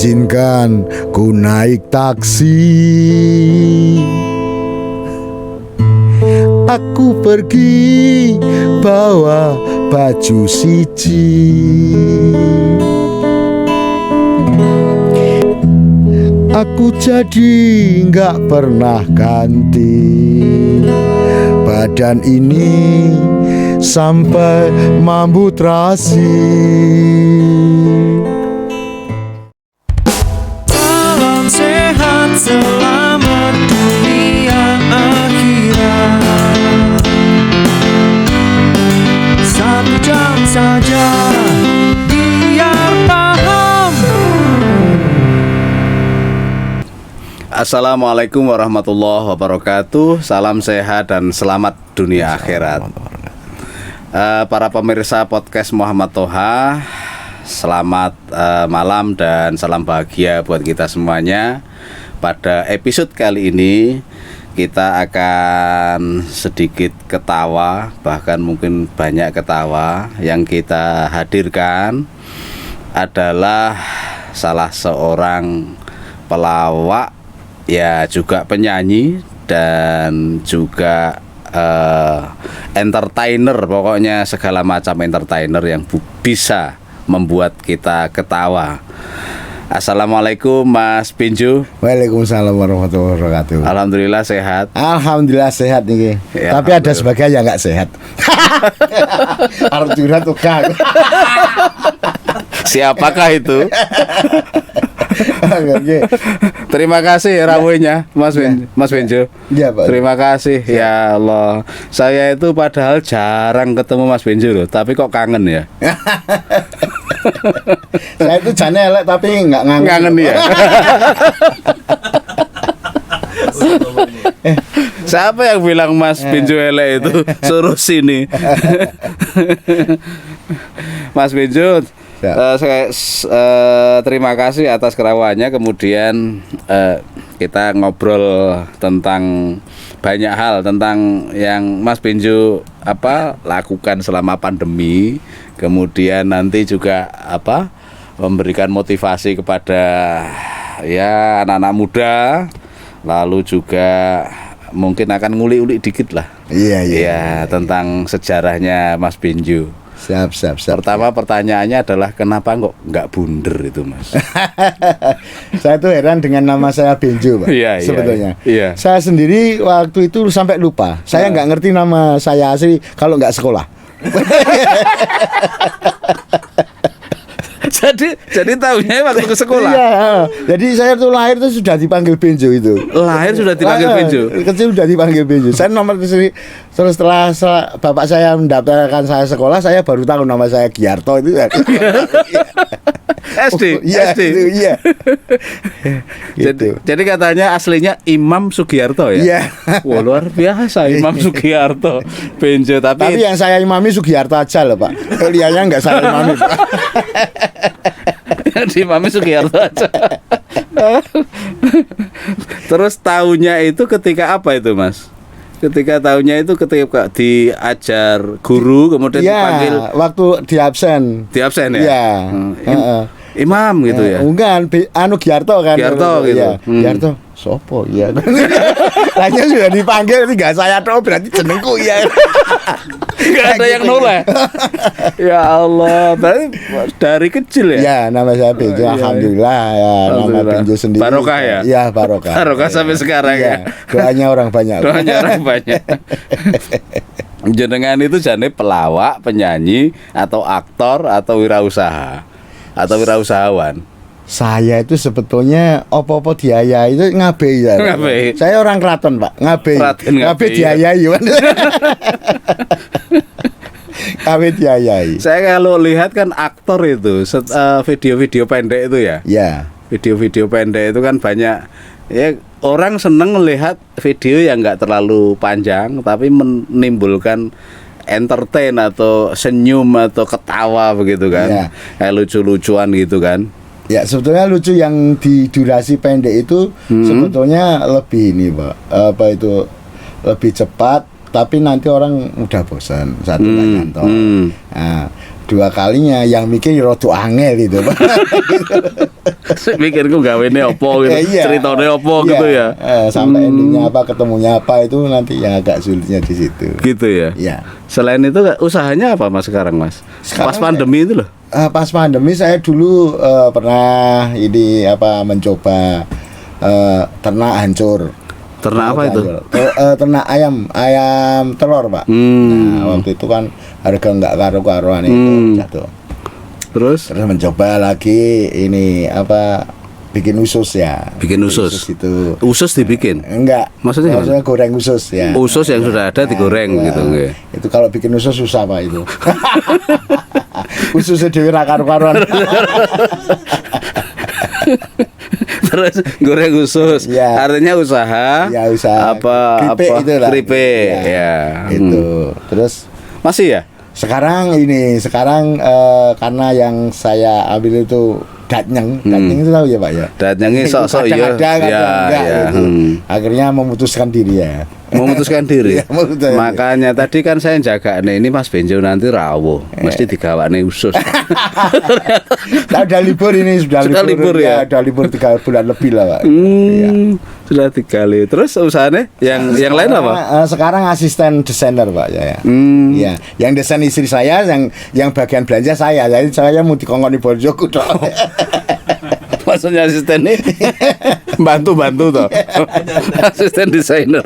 Izinkan ku naik taksi. Aku pergi bawa baju siji. Aku jadi nggak pernah ganti badan ini sampai mampu terasi. Salam sehat selamat dunia akhirat. 1 jam saja biar paham. Assalamualaikum warahmatullahi wabarakatuh. Salam sehat dan selamat dunia akhirat. Para pemirsa podcast Muhammad Toha, selamat malam dan salam bahagia buat kita semuanya. Pada episode kali ini kita akan sedikit ketawa, bahkan mungkin banyak ketawa. Yang kita hadirkan adalah salah seorang pelawak, ya juga penyanyi dan juga entertainer, pokoknya segala macam entertainer yang bisa membuat kita ketawa. Assalamualaikum Mas Pinju. Waalaikumsalam warahmatullahi wabarakatuh. Alhamdulillah sehat. Alhamdulillah sehat nih. Ya, tapi ada sebagian yang nggak sehat. Harus curhat tuh Kang. Siapakah itu? Oke. Terima kasih rawuhnya Mas Pinju. Iya, Pak. Terima kasih. Ya Allah. Saya itu padahal jarang ketemu Mas Pinju loh, tapi kok kangen ya? Saya itu jane elek tapi nggak ngangen. Kangen ya. Siapa yang bilang Mas Pinju elek itu? Suruh sini. Mas Pinju, saya terima kasih atas kerawaannya. Kemudian kita ngobrol tentang banyak hal, tentang yang Mas Pinju lakukan selama pandemi. Kemudian nanti juga memberikan motivasi kepada ya anak-anak muda. Lalu juga mungkin akan ngulik-ulik dikit lah. Iya, tentang sejarahnya Mas Pinju. Siap. Pertama pertanyaannya adalah kenapa kok nggak bunder itu Mas? Saya tuh heran dengan nama saya Benjo, Pak. Iya, sebetulnya. Iya. Saya sendiri waktu itu sampai lupa. Saya nggak ngerti nama saya asli kalau nggak sekolah. Jadi tahunya waktu ke sekolah. Iya. Jadi saya tuh lahir tuh sudah dipanggil Benjo itu. Lahir sudah dipanggil Benjo. Kecil sudah dipanggil Benjo. Saya nomor terus setelah bapak saya mendaftarkan saya sekolah, saya baru tahu nama saya Giarto itu. SD. Iya. Gitu. Jadi katanya aslinya Imam Sugiarto ya. Iya. Wah, luar biasa Imam Sugiarto. Benjo Tapi yang saya imami Sugiarto aja loh, Pak. Lianya nggak saya imami, Pak. Di Mami Sugiarto aja. Terus tahunnya itu ketika apa itu Mas? Ketika tahunnya itu ketika diajar guru kemudian dipanggil. Waktu di absen. Di absen ya? Iya. Imam gitu ya? Bukan, Giarto kan. Giarto gitu. Iya. Giarto, sopo ya. Hanya sudah dipanggil, tinggal saya tahu berarti jenengku ya. Gak ada yang noleh. Ya Allah, berarti dari kecil ya? Ya, nama saya Benjo. Alhamdulillah ya, nama Benjo sendiri. Barokah ya? Iya, barokah. Barokah sampai sekarang ya. Doanya orang banyak. Jenengan itu jane pelawak, penyanyi, atau aktor, atau wirausaha, atau wirausahawan. Saya itu sebetulnya opo-opo diayai itu ngabei ya. Ngabei. Saya orang Kraton, Pak. Ngabei. Ngabei diayai. Ngabei diayai. Saya kalau lihat kan aktor itu video-video pendek itu ya. Ya. Video-video pendek itu kan banyak ya, orang seneng melihat video yang nggak terlalu panjang tapi menimbulkan entertain atau senyum atau ketawa begitu kan. Ya. Kayak lucu-lucuan gitu kan. Ya, sebetulnya lucu yang di durasi pendek itu sebetulnya lebih ini, Pak. Lebih cepat, tapi nanti orang udah bosan satu nggak nyantol. Nah, dua kalinya yang mikir rada angel itu Pak. Mikirku gawene opo gitu, Iya. ceritane opo Iya. gitu ya. Sampai endingnya apa, ketemunya apa, itu nanti yang agak sulitnya di situ. Gitu ya. Iya. Selain itu usahanya apa Mas sekarang Mas? Sekarang Pas pandemi itu loh. Pas pandemi saya dulu pernah ini apa mencoba ternak hancur. Ternak apa itu? Ternak ayam telur Pak. Nah, waktu itu kan harga nggak karu-karuan itu jatuh. Terus Mencoba lagi ini apa bikin usus ya. bikin usus. itu. Usus dibikin. Enggak. Maksudnya gimana? goreng usus ya. Usus yang sudah ada digoreng Ya, gitu nggih. Itu kalau bikin usus susah Pak itu. Ususnya dhewe ra karu-karuan. Terus goreng usus. Ya. Artinya usaha. Ya usaha Keripik itulah. keripik. Ya. Itu. Terus Masih ya? sekarang karena yang saya ambil itu datnyeng itu tahu ya Pak ya. Datnyangi sok-sok Kadang ya. ada, kadang Ya, enggak, ya. gitu. Akhirnya memutuskan diri ya. Memutuskan diri. Iya, memutuskan diri. Makanya tadi kan saya jaga nih, ini Mas Benjo nanti rawuh, mesti digawane usus. Nah, udah libur ini sudah libur ya? Udah libur 3 bulan lebih lah Pak. Iya. Sudah 3 kali. Terus usahanya yang lain apa? Sekarang asisten desainer Pak ya. Iya, yang desain istri saya, yang bagian belanja saya. Jadi saya mau dikongkoni bojoku tok. Maksudnya asisten nih bantu toh. Asisten desainer.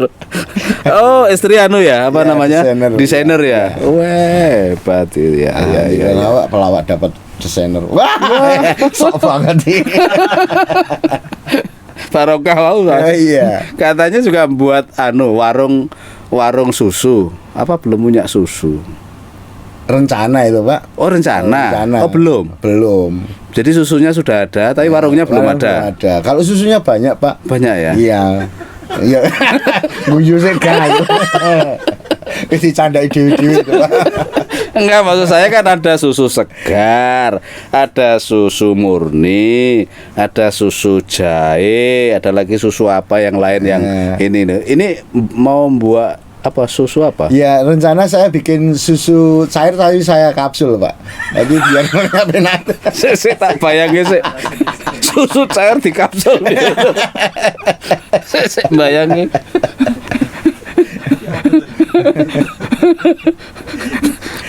Oh, istri anu ya, apa Ya, namanya? desainer. Desainer ya. Wah, hebat itu ya. Ya. Pelawak dapat desainer. Wah, sok banget nih. Barokah mau kan? Iya. Katanya juga buat anu warung susu. Apa belum punya susu? Rencana itu Pak. Oh, rencana. Oh, belum. Belum. Jadi susunya sudah ada, tapi warungnya belum ada. Kalau susunya banyak Pak. Banyak ya? Iya. Iya. Guyu sih kayu. Wis dicandai dhewe-dhewe itu Pak. Enggak, maksud saya kan ada susu segar, ada susu murni, ada susu jahe, ada lagi susu apa yang lain yang ini nih. Ini mau buat apa susu apa? Ya rencana saya bikin susu cair tapi saya kapsul Pak. Jadi biar mereka enak. Saya tak bayangin sih susu cair di kapsul gitu. Saya bayangin.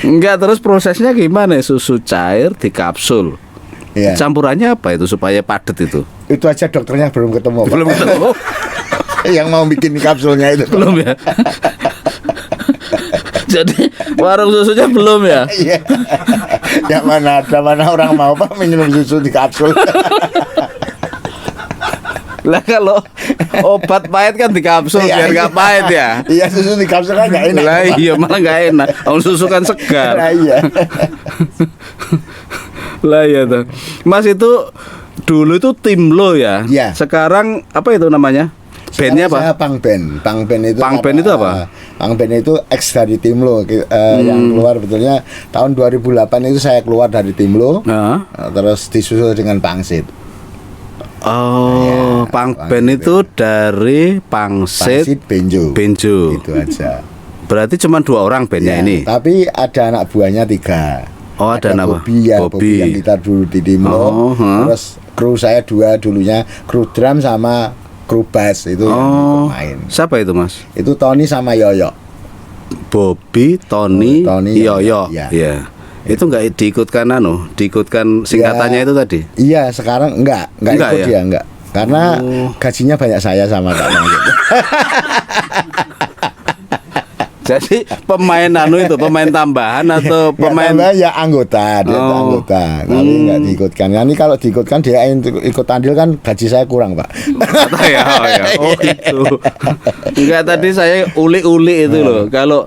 Enggak, terus prosesnya gimana susu cair di kapsul? Ya. Campurannya apa itu supaya padat itu? Itu aja dokternya belum ketemu Pak. Belum ketemu. Yang mau bikin kapsulnya itu Pak. Belum ya. Jadi warung susunya belum ya. Iya. Yang mana orang mau Pak minum susu di kapsul. Lah kalau obat pahit kan di kapsul biar nggak pahit ya. Iya, susu di kapsul kan nggak enak. Lah Pak. iya malah nggak enak. Kalau susu kan segar. Nah, iya. Lah iya tuh. Mas itu dulu itu tim lo ya. Iya. Sekarang apa itu namanya? Bandnya Sekarang saya apa? Pangben itu Pangben itu apa? Pangben itu ex dari Timlo yang keluar betulnya tahun 2008 itu saya keluar dari Timlo. Nah. Terus disusul dengan Pangsit. Oh, Ya, Pangben itu dari Pangsit Pangsit Benjo. Benjo. Itu aja. Berarti cuma 2 orang bandnya Ya, ini. Tapi ada anak buahnya 3. Oh, ada anak buah. Bobby ya, Bobby. Bobby yang kita dulu di Timlo. Oh, Terus kru saya 2 dulunya, kru drum sama kru bass itu yang main. Siapa itu Mas? Itu Tony sama Yoyo. Bobby, Tony, Tony, Yoyo. ya. Iya. Itu enggak diikutkan diikutkan singkatannya Ya, itu tadi. Iya, sekarang enggak Enggak ikut ya? dia, enggak. Karena gajinya banyak saya sama Kak Mangkit. Jadi pemain pemain tambahan atau pemain Pemain ya anggota, dia itu anggota. Tapi enggak diikutkan. Ini kalau diikutkan dia ikut andil kan gaji saya kurang, Pak. ya, oh gitu. Enggak, tadi saya uli-uli itu loh. Kalau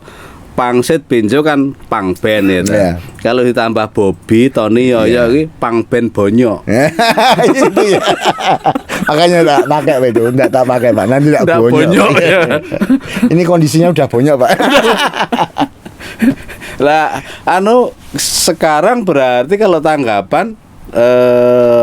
Pangsit Benjo kan Pangben ya. Iya. Kalau ditambah Bobby, Tony, Yoyo iki Pangben Bonyo. Itu ya. Makanya tak pakai Pak, itu enggak tak pakai Pak. Nanti Nggak enggak bonyok. bonyok, ya. Ini kondisinya udah bonyok, Pak. Lah, sekarang berarti kalau tanggapan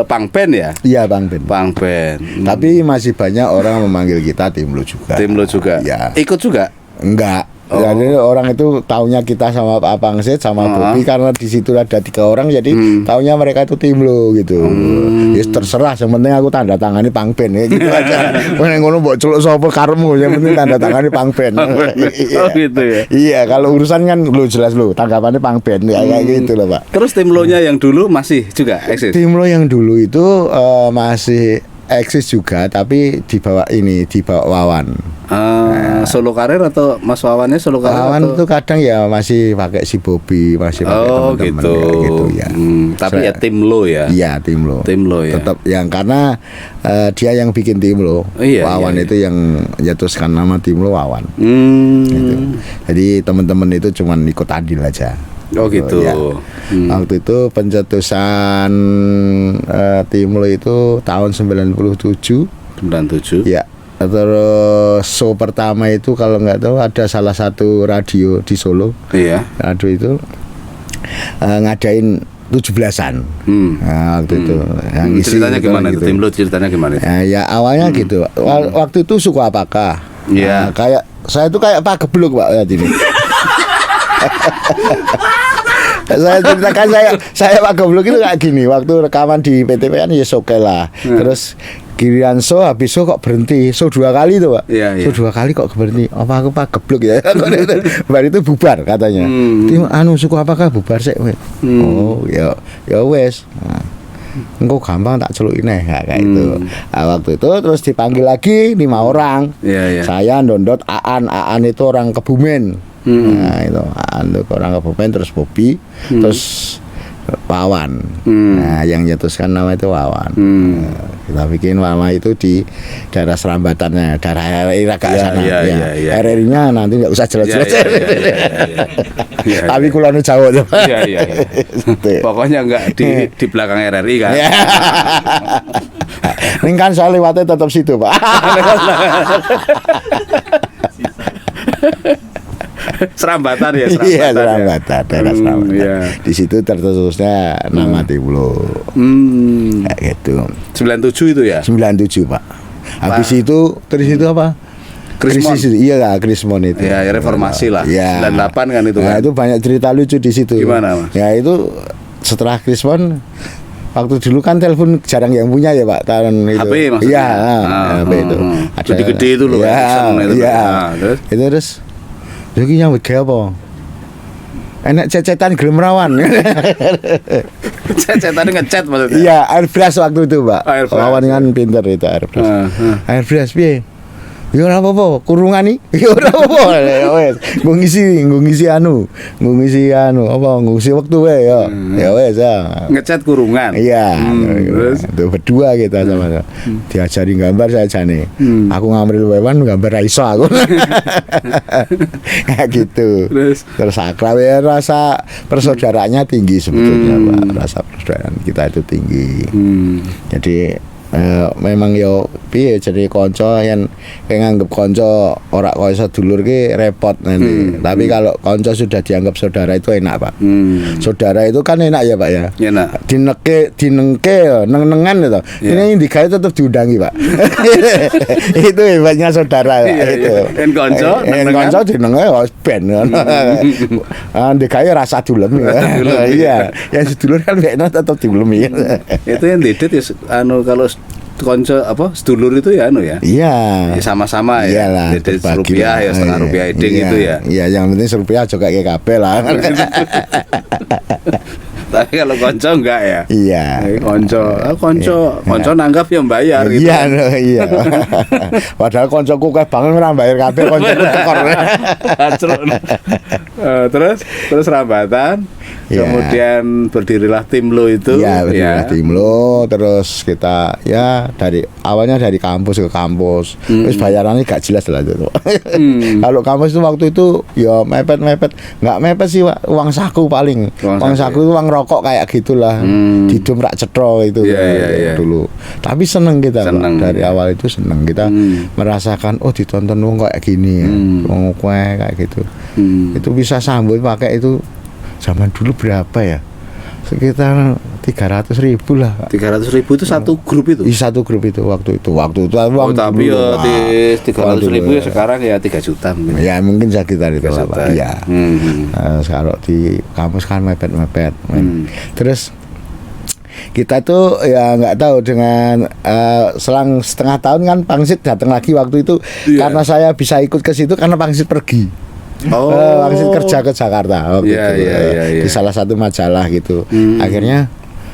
Pangben ya? Iya, Bang Ben. Pangben. Tapi masih banyak orang memanggil kita Timlo juga. Tim lo juga. Iya. Ikut juga? Enggak. Jadi orang itu taunya kita sama Pak Pangsit sama Bobi karena di situ ada 3 orang jadi taunya mereka itu tim lo gitu. Ya terserah, yang penting aku tanda tangani Pangpen ya gitu aja. Wong ngono mbok celuk sapa karepmu, yang penting tanda tangani Pangpen. Oh gitu ya. Iya, kalau urusan kan lu jelas lu tanggapannya Pangpen ya kayak gitu loh, Pak. Terus tim lo-nya yang dulu masih juga eksis? Tim lo yang dulu itu masih eksis juga tapi dibawa Wawan. Solo karir atau Mas Wawannya solo karir? Wawan atau? itu kadang ya masih pakai si Bobi, masih pakai teman-teman gitu. kayak gitu ya. Tapi ya tim lo ya. Iya, tim lo. Tim lo ya. Tetap yang karena dia yang bikin tim lo. Iya, Wawan iya. itu yang mencetuskan nama tim lo Wawan. Gitu. Jadi teman-teman itu cuman ikut andil aja. Oh gitu. Ya. Waktu itu pencetusan tim lo itu tahun 97. 97. Ya. Terus show pertama itu kalau nggak tahu ada salah satu radio di Solo. Iya. Radio itu ngadain 17-an. Nah, waktu itu. Yang isi Ceritanya gitu gimana lah itu? gitu. Tim lo ceritanya gimana itu? Ya awalnya gitu. Waktu itu suku apakah? Iya. Kayak saya itu kayak Pak Gebluk Pak lihat ini. Saya ceritakan saya Pak Gebluk itu kayak gini. Waktu rekaman di PTP kan ya oke lah. Terus giliran show habis show kok berhenti. Show 2 kali tuh Pak. Iya, iya. Show 2 kali kok berhenti. Apa aku Pak Gebluk ya? Baru itu bubar katanya. Tim suku apakah bubar sih? Oh ya wes. Engkau gampang tak celukin kayak itu. Nah, waktu itu terus dipanggil lagi 5 orang. Iya, iya. Saya Dondot Aan itu orang Kebumen. Nah itu Aan itu orang Kebumen, terus Bobi, terus Wawan. Nah yang nyetuskan nama itu Wawan. Kita bikin nama itu di daerah Serambatannya, daerah RRI agak sana. Iya. RRI-nya nanti nggak usah jelas-jelas. Iya. Tapi kulon Jawa tuh. Iya. Pokoknya enggak di belakang RRI kan. Ya. Ini kan saya lewatnya tetap situ Pak. Serambatan ya, Iya, Serambatan. daerah Serambatan. Iya. Di situ tercetusnya nama Timlo. Kayak gitu. 97 itu ya? 97 Pak. Habis itu terus itu apa? Krismon. Krisis, iya lah, Krismon itu. Ya, reformasi lah. Iya. 98 kan itu Nah, kan. itu banyak cerita lucu di situ. Gimana, Mas? Ya itu setelah Krismon, waktu dulu kan telepon jarang yang punya ya Pak, tahun itu. HP maksudnya? Iya, HP itu. Gede-gede itu loh, Iya, Ericsson itu. iya. Nah, terus? Itu terus lagi nyambut gawe apa? Enak cecetan gelem rawan. Saya tadi ngechat maksudnya. Iya, airbrush waktu itu, Pak. Airbrush. Lawan kan pinter itu airbrush. Airbrush piye? Ya ora apa-apa, kurungan iki. Ya ora apa-apa. Ya wes, nggo ngisi apa ngisi waktu wae ya. Ya wes ya. Ngechat kurungan. Iya, Terus? itu berdua kita sama diajari gambar saya jane. Aku ngambil wewan gambar ra iso aku. Kayak gitu. Terus? Akrab ya, rasa persaudaraannya tinggi sebetulnya Pak. Rasa persaudaraan kita itu tinggi. Jadi memang yo piye jadi kanca yen nganggep kanca ora kaya sedulur ki repot nanti. Tapi kalau kanca sudah dianggap saudara itu enak, Pak. Saudara itu kan enak ya, Pak ya. Enak. Dinengke neng-nengan gitu. Ini digawe tetap diundangi, Pak. Itu hebatnya saudara Iya, itu. iya. En kanca, neng-nengan. kanca dinenge wis ben. Digawe rasa dulem. Iya, yang sedulur kan enak tetap diulemi. Itu yang didet ya kalau konco apa sedulur itu ya anu ya. Iya. Ya sama-sama ya. Iyalah, Didet berbagi rupiah lah. ya setengah rupiah eding Iya, itu ya. Iya, yang penting rupiah juga kayak kabel lah. Tapi kalau konco enggak ya. Iya. Konco nanggap yang bayar gitu. Iya, iya. Padahal koncoku kayak banget ora bayar kabeh, koncoku tekor. Terus Rambatan. Iya. Kemudian berdirilah tim lo itu. Iya, berdirilah tim lo, terus kita ya awalnya dari kampus ke kampus. Terus bayarannya gak jelas lah itu. Kalau kampus itu waktu itu ya mepet-mepet, nggak mepet sih Pak, uang saku paling. Uang saku itu uang rokok kayak gitulah. Didum rak cetro itu Iya. dulu. Tapi seneng kita Pak. Dari ya. awal itu seneng kita merasakan ditonton wong kayak gini ya. Wong kue kayak gitu. Itu bisa sambut pakai itu. Zaman dulu berapa ya? Sekitar 300.000 lah. 300.000 itu satu grup itu. Di satu grup itu waktu itu Oh, tapi ya di 300.000 ya sekarang ya 3 juta mungkin. Ya mungkin sekitar itu 3 lah, juta. Pak. Iya. Kalau di kampus kan mepet-mepet. Terus kita tuh ya nggak tahu dengan selang setengah tahun kan Pangsit datang lagi waktu itu. Iya. Karena saya bisa ikut ke situ karena Pangsit pergi. Pangsit kerja ke Jakarta waktu Iya, itu. iya. Di salah satu majalah gitu. Akhirnya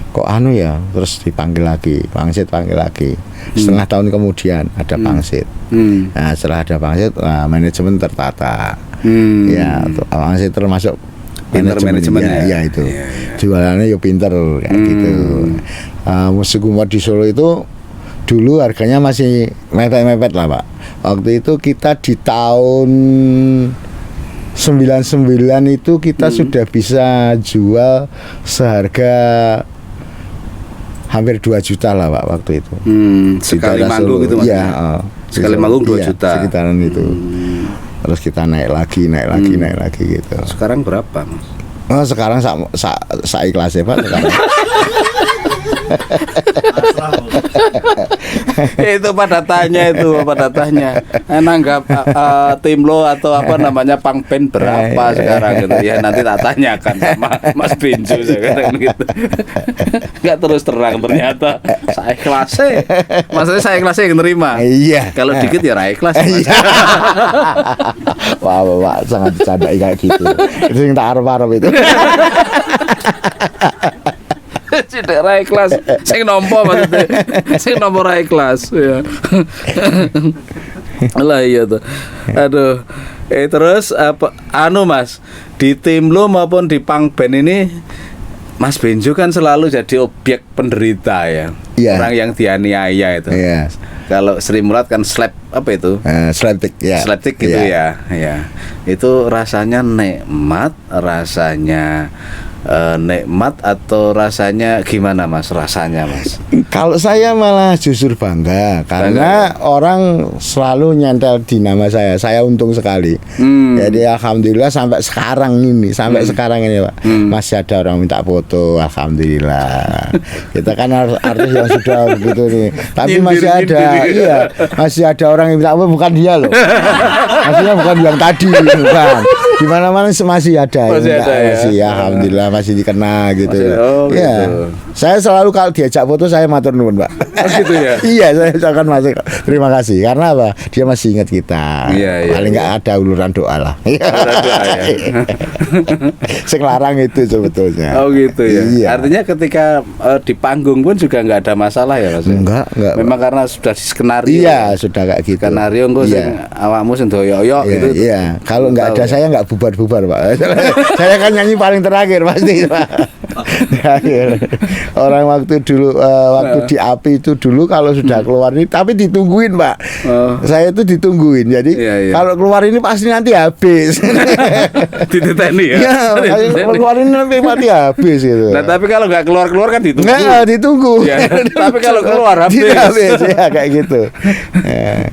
kok ya terus dipanggil lagi, Pangsit panggil lagi. Setengah tahun kemudian ada Pangsit. Nah, setelah ada Pangsit, manajemen tertata. Ya, Pangsit termasuk pinter manajemennya. Ya itu. Jualannya ya pinter kayak gitu. Musik humor di Solo itu dulu harganya masih mepet-mepet lah, Pak. Waktu itu kita di tahun 99 itu kita sudah bisa jual seharga hampir 2 juta lah, Pak, waktu itu. Sekali manggung gitu maksudnya. Iya, sekali manggung 2 juta. Sekitaran itu. Terus kita naik lagi gitu. Sekarang berapa, Mas? Oh, sekarang ikhlas ya, Pak, sekarang. Itu pada tanya nanggap tim lo atau apa namanya Pangpen berapa sekarang gitu ya, nanti tak tanyakan sama Mas Benjo sekarang gitu. Nggak terus terang ternyata saya ikhlasnya, maksudnya saya ikhlasnya yang nerima. Iya. Kalau dikit ya ra ikhlas. Wah, Pak, sangat bercanda kayak gitu. Itu yang tak arep-arep itu. Tidak ra ikhlas. Sing nompo maksudnya. Sing nompo ra ikhlas ya. Lah iya tuh. Aduh. Terus apa Mas, di tim lo maupun di Pangben ini Mas Benjo kan selalu jadi objek penderita ya. Iya. Orang yang dianiaya itu. Iya. Kalau Sri Mulat kan slap apa itu? Slapstick ya. Slapstick gitu ya. Itu rasanya nikmat, rasanya nikmat atau rasanya gimana, Mas? Rasanya, Mas? Kalau saya malah justru bangga karena orang selalu nyantel di nama saya. Saya untung sekali. Jadi alhamdulillah sampai sekarang ini, Pak, masih ada orang minta foto. Alhamdulillah. Kita kan artis yang sudah begitu nih. Tapi masih ada, iya, masih ada orang yang minta foto, bukan dia loh. Maksudnya bukan yang tadi, bukan. Di mana-mana masih ada. Masih ada ya. Masih, alhamdulillah masih dikenal gitu. Masih, ya. Gitu. Saya selalu kalau diajak foto saya matur nuwun, Pak. Gitu ya. Iya, saya ucapkan masih terima kasih karena apa? Dia masih ingat kita. Iya, Paling nggak ada uluran doa lah. Ada doa ya. Sing larang itu sebetulnya. Oh gitu ya. Iya. Artinya ketika di panggung pun juga nggak ada masalah ya, Mas? Enggak. Memang karena sudah di skenario. Iya, sudah kayak gitu. Skenario engko sing awakmu sing doyo-yo Iya, gitu. iya. Kalau nggak ada Tahu. saya nggak bubar-bubar, Pak. Saya kan nyanyi paling terakhir pasti, Pak. Terakhir. Orang waktu dulu waktu di API itu dulu kalau sudah keluar ini tapi ditungguin, Pak. Saya itu ditungguin. Jadi Iya. kalau keluar ini pasti nanti habis. Dititeni ya. Iya, kalau keluar ini nanti mati habis gitu. Nah, tapi kalau nggak keluar kan ditunggu. Nggak, ditunggu. Ya, tapi kalau keluar habis. Ya kayak gitu. Ya,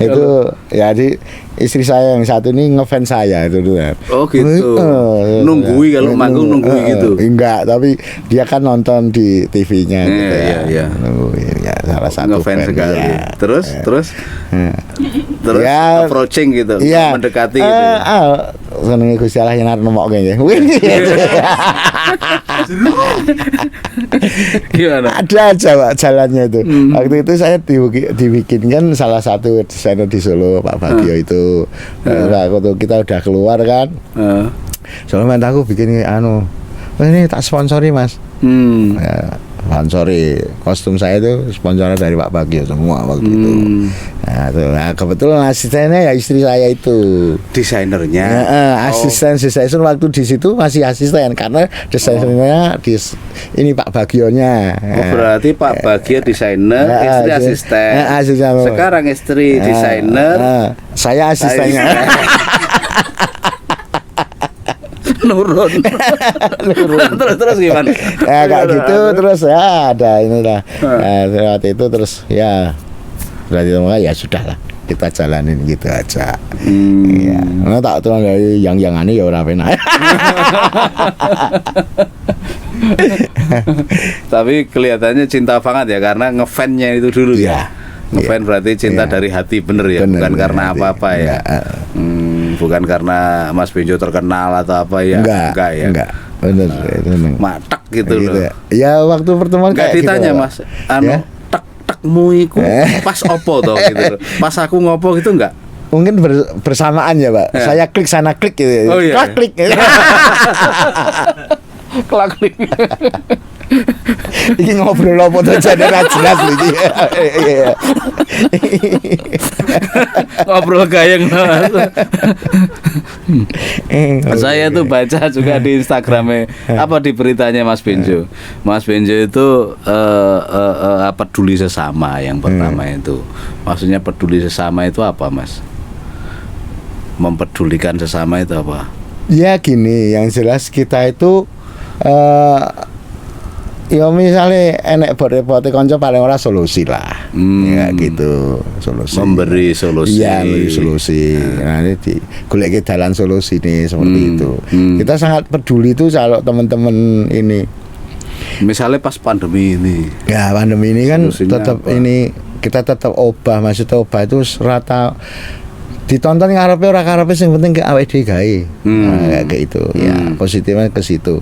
itu ya di istri saya yang satu ini ngefans saya itu tuh. Oh gitu. Nunggui kalau manggung nunggui gitu. Enggak, tapi dia kan nonton di TV-nya gitu ya. Iya. Nungguin ya salah satu Ngefans fan, sekali. ya. Terus Ya, approaching gitu, iya. mendekati gitu. Senenge Gusti Allah yen arep nemokke nggih. Gimana? Ada aja, Pak, jalannya itu. Waktu itu saya dibikinkan salah satu desainer di Solo, Pak Bagio itu. Waktu kita udah keluar kan. Soalnya aku bikin ini tak sponsori, Mas. Ya, sponsori kostum saya itu sponsornya dari Pak Bagio semua waktu itu. Nah, kebetulan asistennya ya istri saya itu. Desainernya. Asisten waktu di situ masih asisten karena desainernya ini Pak Bagionya. Oh, berarti Pak Bagio desainer, istri asisten. Asisten. Sekarang istri desainer, saya asistennya. nurun. terus gimana? Ya kayak gitu terus ya ada inilah. Waktu itu terus ya berarti ya sudah lah kita jalanin gitu aja. Iya. Tak terus dari yang aneh ya ora penak. Tapi kelihatannya cinta banget ya karena ngefans-nya itu dulu Iya. ya. Ngefans berarti cinta Iya. dari hati bener ya, Bener, bukan bener karena hati. apa-apa ya. Enggak. Bukan karena Mas Benjo terkenal atau apa ya. Enggak ya. enggak bener itu memang. Matek gitu Gitu loh. ya. Ya waktu pertemuan Enggak kayak gitu, ditanya Pak. Mas, anu Ya? tekmu iku pas opo toh gitu loh. Pas aku ngopo gitu enggak? Mungkin bersamaan ya Pak. Ya. Saya klik sana klik gitu. Oh, iya. Klik. Kelaklik. Iki ngobrol apa tuh jadi jelas iki. Iya. Ngobrol gayeng. Saya tuh baca juga di Instagramnya apa di beritanya Mas Benjo. Mas Benjo itu peduli sesama yang pertama itu. Maksudnya peduli sesama itu apa Mas? Mempedulikan sesama itu apa? Ya gini, yang jelas kita itu ya misalnya enek repot konco paling ora solusi lah. Ya gitu, solusi. Memberi solusi. Iya, memberi solusi. Nah, ini golek dalan solusi nih seperti itu. Kita sangat peduli itu kalau teman-teman ini. Misalnya pas pandemi ini. Ya, pandemi ini kan Solusinya tetap apa? ini kita tetap obah, maksudnya obah itu rata ditonton ngarepe ora karepe sing penting ke awake dhewe gawe. Nah, kayak gitu. Ya, positifnya ke situ.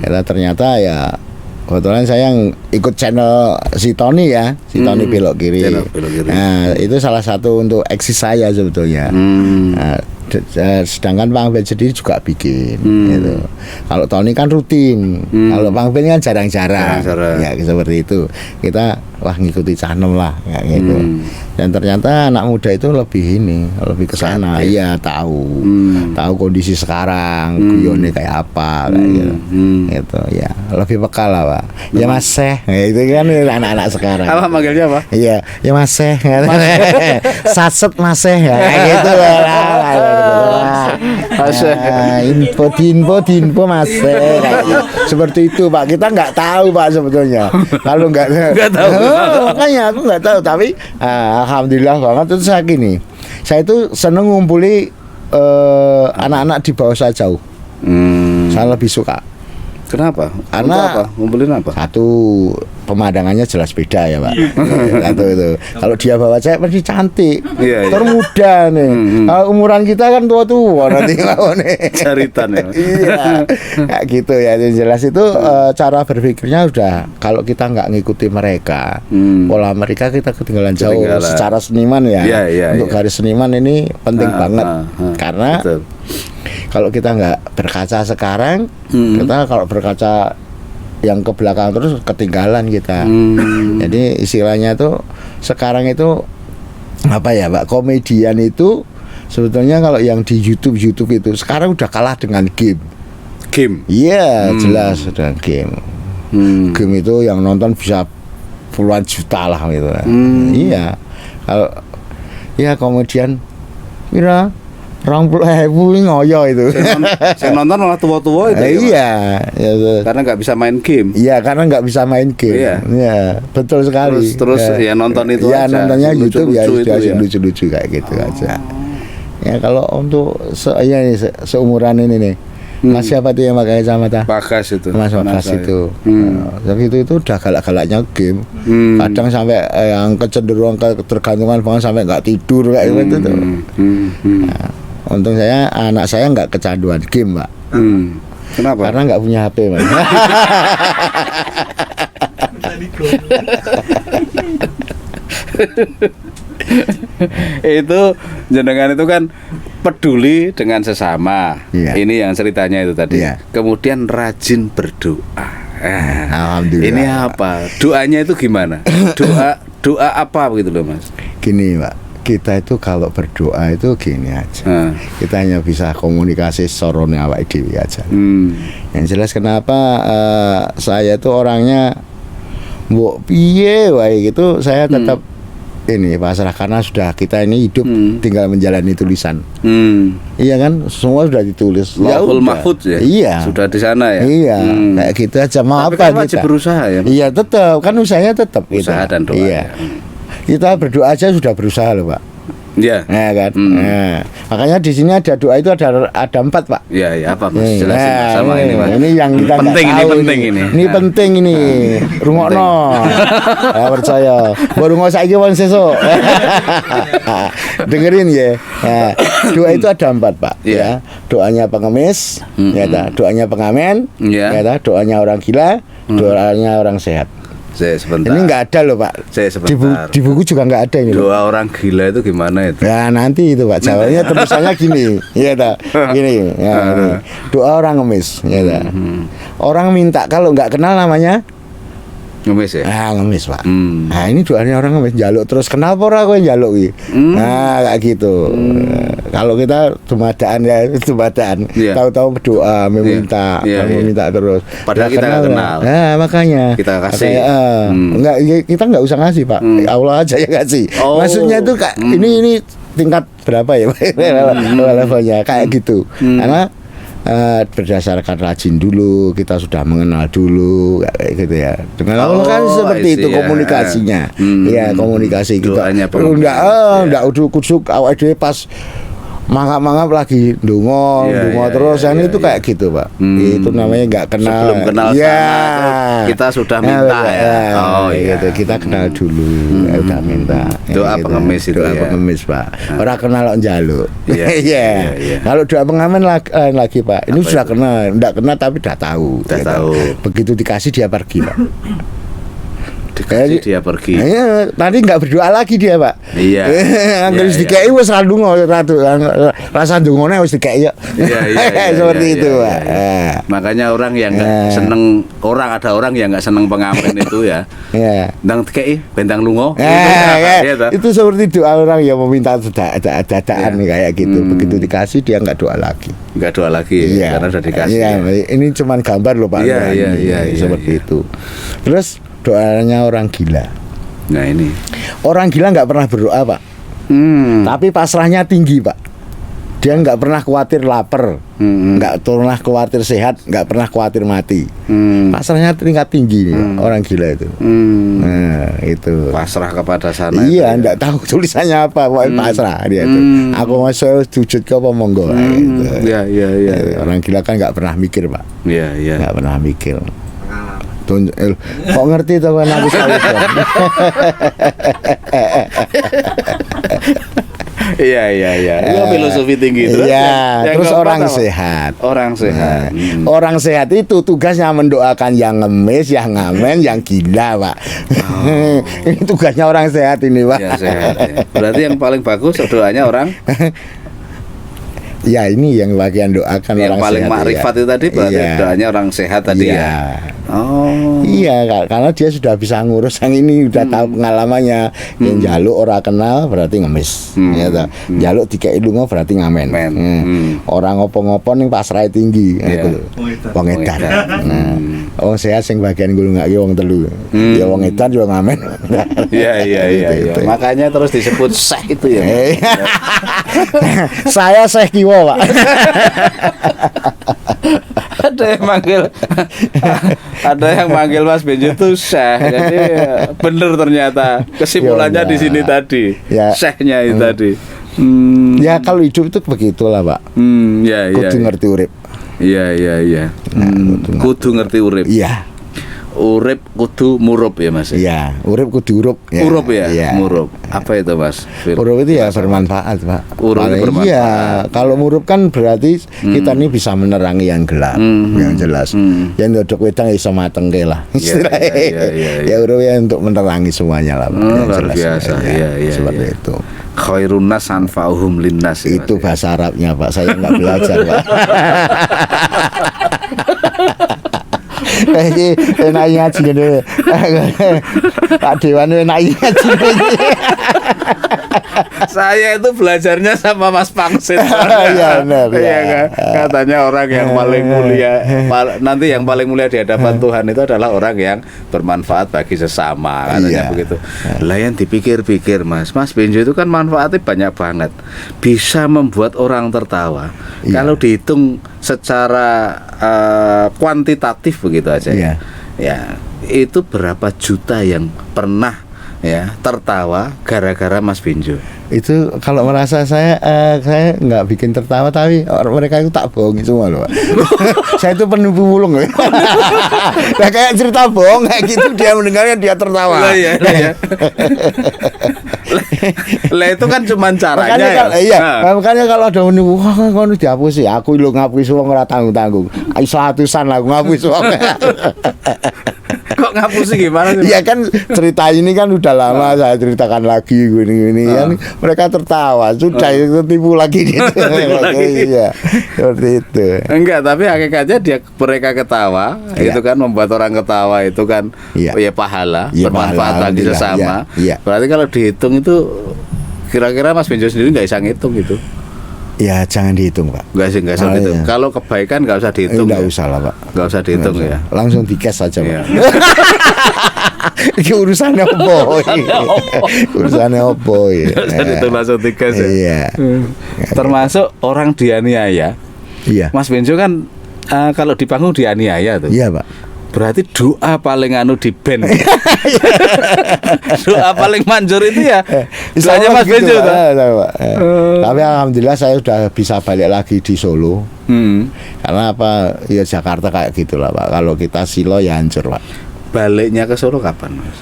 Karena ternyata ya kebetulan saya yang ikut channel si Tony ya, si Tony Belok Kiri. Channel Belok Kiri. Nah, itu salah satu untuk eksis saya sebetulnya. Nah, sedangkan Bang Ben sendiri juga bikin gitu. Kalau Tony kan rutin. Kalau Bang Ben kan jarang-jarang. Jarang-jarang. Ya seperti itu. Kita wah ngikuti channel lah kayak gitu. Dan ternyata anak muda itu lebih ke sana. Iya, tahu. Tahu kondisi sekarang, guyone kayak apa kayak gitu. Gitu ya. Lebih peka lah, Pak. Ya Mas Seh. Nah, itu kan anak-anak sekarang. Apa manggilnya apa? Iya, ya Mas Seh. Saset Mas Seh ya, kayak gitu lah. Info Mas Seh kayak gitu. Seperti itu Pak. Kita nggak tahu Pak sebetulnya. Kalau nggak tahu. Makanya aku nggak tahu. Tapi alhamdulillah banget itu saya gini. Saya itu seneng ngumpuli anak-anak di bawah saya jauh. Saya lebih suka. Kenapa? Karena- Untuk apa? Ngumpulin apa? Satu pemandangannya jelas beda ya Pak. Satu itu. Kalau dia bawa cewek pasti cantik, Iya, iya. termuda nih. Kalau umuran kita kan tua-tua nanti nih. Jaritan ya. Iya, kayak gitu ya. Yang jelas itu cara berpikirnya udah kalau kita nggak ngikuti mereka, pola mereka kita ketinggalan jauh. Ketinggalan. Secara seniman ya. Iya, iya, Untuk iya. garis seniman ini penting banget karena Betul. kalau kita nggak berkaca sekarang, kita kalau berkaca yang ke belakang terus ketinggalan kita. Jadi istilahnya tuh sekarang itu apa ya Pak, komedian itu sebetulnya kalau yang di YouTube itu sekarang udah kalah dengan game. Game. Iya, jelas dengan game. Game itu yang nonton bisa puluhan juta lah gitu. Iya. Kalau ya komedian kira 20.000 ngoyo itu. Saya nonton malah tua-tua itu. ya, Mas? Iya, ya, Karena nggak bisa main game. iya karena nggak bisa main game. Iya. Iya, betul sekali. Terus ya nonton itu ya, aja. nontonnya YouTube ya, Lucu-lucu itu ya. lucu-lucu kayak gitu aja. Ya kalau untuk seumuran ini nih, Mas siapa tuh yang pakai kacamata? Bagas itu. Mas Bagas saya. itu. Tapi itu udah galak-galaknya game. Kadang sampai yang kecenderungan ketergantungan banget sampai nggak tidur kayak gitu tuh. Nah, untung anak saya nggak kecanduan game, Pak. Kenapa? Karena nggak punya HP, Mas. Itu jenengan itu kan peduli dengan sesama. Iya. Ini yang ceritanya itu tadi. Iya. Kemudian rajin berdoa. Alhamdulillah. Ini apa? Doanya itu gimana? Doa apa begitu loh Mas? Gini, Pak. Kita itu kalau berdoa itu gini aja. Kita hanya bisa komunikasi sorone awake dhewe aja. Yang jelas kenapa saya itu orangnya mbok piye wae gitu, saya tetap ini pasrah karena sudah kita ini hidup tinggal menjalani tulisan. Iya kan, semua sudah ditulis. Lauhul udah. Mahfudz ya. Iya. Sudah di sana ya. Iya, kayak gitu aja. Mau Tapi apa kan wajib kita? berusaha ya. Iya, tetap kan usahanya tetap Usaha kita. dan doa. Iya. Ya. Kita berdoa aja sudah berusaha loh, Pak. Iya. Nah, kan. Nah, makanya di sini ada doa itu ada 4, Pak. Iya, iya, apa Mas? Jelasin Mas, sama ini Mas. Ini yang kita nggak penting, ini tahu penting ini. Ini penting ini. Rungokno. Ya percaya. Baru ngomong saiki wong sesuk. Dengerin ya. Nah, doa itu ada 4, Pak. Iya. Ya. Doanya pengemis, ya ta. Doanya pengamen, Iya. ya ta. Doanya orang gila, doanya orang sehat. Saya sebentar. Ini nggak ada loh, Pak. Saya sebentar. Di buku juga nggak ada ini loh. Doa orang gila itu gimana itu? Ya nanti itu Pak, jawabnya tulisannya gini, ya ta, gini, ya, ini. Doa orang ngemis, ya ta. Orang minta kalau nggak kenal namanya, Ngemis ya? ngemis Pak. Hmm. Nah ini doanya orang ngemis, jaluk terus kenal pora kowe njaluk iki. Nah kayak gitu. Kalau kita dumadaan ya, dumadaan. Iya. Tahu-tahu berdoa, meminta, Iya, iya. meminta terus. Padahal kita nggak kenal. Nah makanya Kita kasih. enggak, kita nggak usah ngasih Pak. Allah aja yang ngasih. Oh. Maksudnya itu Kak, ini tingkat berapa ya levelnya kayak gitu. Karena berdasarkan rajin dulu, kita sudah mengenal dulu kayak gitu ya. Dengan Allah kan seperti I see, itu ya. komunikasinya. Ya komunikasi kita. Doanya Enggak kusuk awake dhewe pas mangap-mangap lagi ndonga terus iya, itu kayak gitu Pak. Itu namanya nggak kenal. Sebelum kenal ya. sana tuh kita sudah minta ya. Oh iya. Gitu. Kita kenal dulu, udah minta. Doa Gitu. pengemis itu doa ya. pengemis Pak. Orang kenal kok njaluk. Iya, Iya. iya. Kalau doa pengamen lain lagi Pak. Ini sudah kenal, enggak kenal tapi udah tahu. Udah tahu. Begitu dikasih dia pergi Pak. Dikasih dia pergi. Iya, tadi nggak berdoa lagi dia Pak. Iya. Angger Iya, wis dikeki wis ra ndonga rasa ndongone wis dikeki yo. Iya, Seperti iya, itu iya, Pak. iya. Makanya orang yang nggak seneng, ada orang yang nggak seneng pengamen itu ya. Iya. Ndang dikei bentang lungo. Itu itu seperti doa orang yang meminta dadaan kayak gitu. Begitu dikasih dia nggak doa lagi. Nggak doa lagi karena sudah dikasih. Iya, ya. ini cuman gambar loh Pak. Iya, Seperti iya. itu. Terus doanya orang gila. Nah ini. Orang gila nggak pernah berdoa Pak. Tapi pasrahnya tinggi Pak. Dia nggak pernah khawatir lapar, nggak pernah khawatir sehat, nggak pernah khawatir mati. Pasrahnya tingkat tinggi orang gila itu. Nah itu. Pasrah kepada sana. Iya, itu, nggak tahu tulisannya apa, pokoknya pasrah dia itu. Aku masuk sujud ke apa monggo. Gitu. Iya. Orang gila kan nggak pernah mikir Pak, Iya. nggak pernah mikir. Kok ngerti tuh kan aku sawit. Iya. Itu filosofi tinggi itu. Iya, Yang terus keempat orang apa? sehat. Orang sehat. Orang sehat itu tugasnya mendoakan yang ngemis, yang ngamen, yang gila, Pak. Ini tugasnya orang sehat ini, Pak. Ya, sehat. Ya. Berarti yang paling bagus doanya orang Ya ini yang bagian doakan yang orang paling sehat. makrifat itu tadi berarti Iya. doanya orang sehat tadi Iya. ya. Oh. Iya, karena dia sudah bisa ngurus yang ini, udah tahu pengalamannya. Yang jaluk ora kenal berarti ngemis. Ya toh. Jaluk dikei lunga berarti ngamen. Men. Orang ngopo-ngopo ning pasrahe tinggi. Iya. Itu. Wong edan. edan. Nah, wong sehat sing bagian ngulungake wong telu. Ya wong edan yo ngamen. Iya. Gitu. Makanya terus disebut seh itu ya. Saya Syekh Kiwo, Pak. Ada yang manggil Mas Benjo itu Syekh. Jadi bener ternyata kesimpulannya di sini tadi. Ya. Syekhnya itu tadi. Ya kalau hidup itu begitulah, Pak. Iya. Kudu ngerti urip. Iya. Kudu ngerti urip. Iya. Urip kudu murup ya Mas. Iya, urip kudu urup. Urup ya? Iya. Murup. Apa itu Mas? Urup itu ya bermanfaat, Pak. Urup itu bermanfaat. Iya, kalau murup kan berarti kita ini bisa menerangi yang gelap, yang jelas. Yang ndodok wedang ya iso matengke lah. Istilahnya. iya. Ya urup ya untuk menerangi semuanya lah, Pak. Yang Luar jelas. biasa. Iya. Seperti itu. Khairun nas anfa'uhum linnas. ya, Itu Mas, ya. bahasa Arabnya, Pak. Saya nggak belajar, Pak. Iki enak ngaji ngene. Pak Dewan enak ngaji ngene. Saya itu belajarnya sama Mas Pangsit. Iya, benar. Iya kan? Katanya orang yang paling mulia, nanti yang paling mulia di hadapan Tuhan itu adalah orang yang bermanfaat bagi sesama, katanya Iya. begitu. Lah yang dipikir-pikir Mas Benjo itu kan manfaatnya banyak banget. Bisa membuat orang tertawa. Iya. Kalau dihitung secara kuantitatif begitu aja. Iya. Ya, itu berapa juta yang pernah ya tertawa gara-gara Mas Benjo. Itu kalau merasa saya nggak bikin tertawa, tapi mereka itu tak bohongi semua loh, Pak. Saya itu penipu mulung loh. Nah, kayak cerita bohong kayak gitu, dia mendengarnya dia tertawa. Lah iya. Lah itu kan cuman caranya. Makanya ya. iya, Nah. makanya kalau ada menipu, wah kono dihapusi, aku lu ngapusi wong ora tanggung-tanggung. Iso atusan lah aku ngapusi wong. Kok ngapusi gimana sih? Iya kan, cerita ini kan udah lama saya ceritakan lagi gini kan, mereka tertawa, sudah itu tipu lagi gitu. lagi. Iya, seperti itu. Enggak, tapi hakikatnya mereka ketawa, Iya. itu kan membuat orang ketawa itu kan Iya. ya pahala, Iya, bermanfaat pahala, bagi alhamdulillah. sesama. Iya. Berarti kalau dihitung itu kira-kira Mas Benjo sendiri nggak bisa ngitung gitu. Ya jangan dihitung, Pak. Nggak usah Oh, dihitung. iya. Kalau kebaikan nggak usah dihitung. Nggak ya? usah lah, Pak. Nggak usah dihitung Nggak ya. usah. Langsung di cash aja, Iya. Pak. Ini urusannya opo? Urusannya opo ya? Nggak usah dihitung, langsung digas ya. Iya. Termasuk orang dianiaya. Iya. Mas Benjo kan kalau di panggung dianiaya tuh. Iya, Pak. Berarti doa paling di band. Doa paling manjur itu ya doanya Mas Benjo Pak. tuh. Pak. Tapi alhamdulillah saya sudah bisa balik lagi di Solo. Karena apa? Ya Jakarta kayak gitulah, Pak. Kalau kita silo ya hancur, Pak. Baliknya ke Solo kapan, Mas?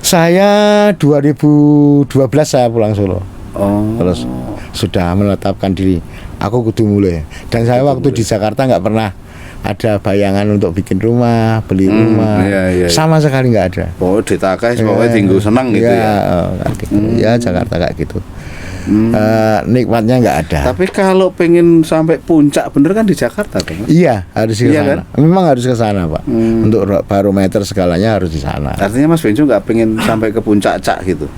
Saya 2012 saya pulang Solo. Oh. Terus sudah menetapkan diri, aku kudu mulai. Dan saya waktu di Jakarta nggak pernah ada bayangan untuk bikin rumah, beli rumah, iya. sama sekali nggak ada. Oh, ditakai pokoknya tinggal senang gitu ya. Kayak gitu. Ya Jakarta kayak gitu. Nikmatnya nggak ada. Tapi kalau pengen sampai puncak bener kan di Jakarta kan? Iya, harus ke Iya sana. kan? Memang harus ke sana, Pak. Untuk barometer segalanya harus di sana. Artinya Mas Benjo nggak pengen sampai ke puncak gitu.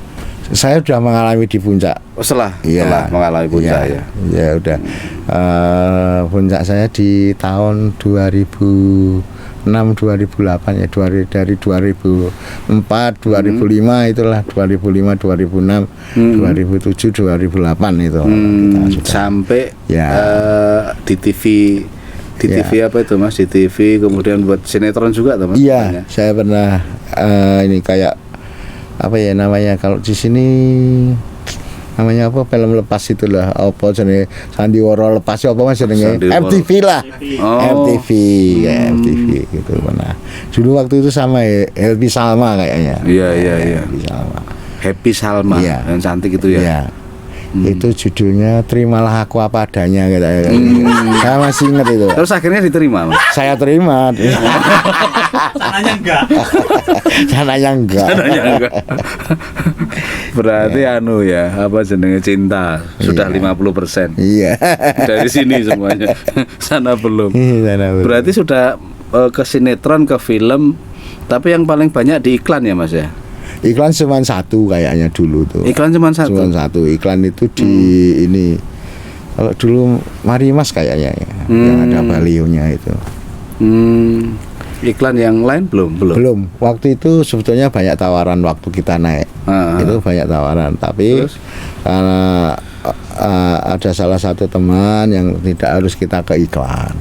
Saya sudah mengalami di puncak. Setelah Iya. mengalami puncak ya. Ya udah. Puncak saya di tahun 2006 2008 ya, dari 2004 2005 itulah, 2005 2006 2007 2008 itu kita sudah. Sampai Ya. di TV Ya. TV apa itu Mas? Di TV kemudian buat sinetron juga teman. Iya, saya pernah ini kayak apa ya namanya, kalau di sini namanya apa, film lepas itulah, apa jenenge, Sandiwara lepas apa Mas jenenge, Sandiwara. MTV lah. Oh. MTV ya, MTV gitu pernah. Dulu waktu itu sama Helby Salma kayaknya. Iya. Helby Salma. Happy Salma Iya. yang cantik itu ya. Iya. Itu judulnya Terimalah Aku Apa Adanya gitu. Saya masih ingat itu. Terus akhirnya diterima Mas. Saya terima. Sananya enggak. Sananya enggak. Sananya enggak. Berarti anu ya, apa jenenge, cinta sudah 50%. Iya. Dari sini semuanya. Sana belum. Sana belum. Berarti sudah ke sinetron, ke film, tapi yang paling banyak di iklan ya Mas ya? Iklan cuma satu kayaknya dulu tuh. Iklan cuma satu. Cuma satu. Iklan itu di ini. Kalau dulu Mari Mas kayaknya ya, yang ada balionya itu. Iklan yang lain belum. Belum. Waktu itu sebetulnya banyak tawaran waktu kita naik. Itu banyak tawaran, tapi Terus? karena ada salah satu teman yang tidak harus kita ke iklan.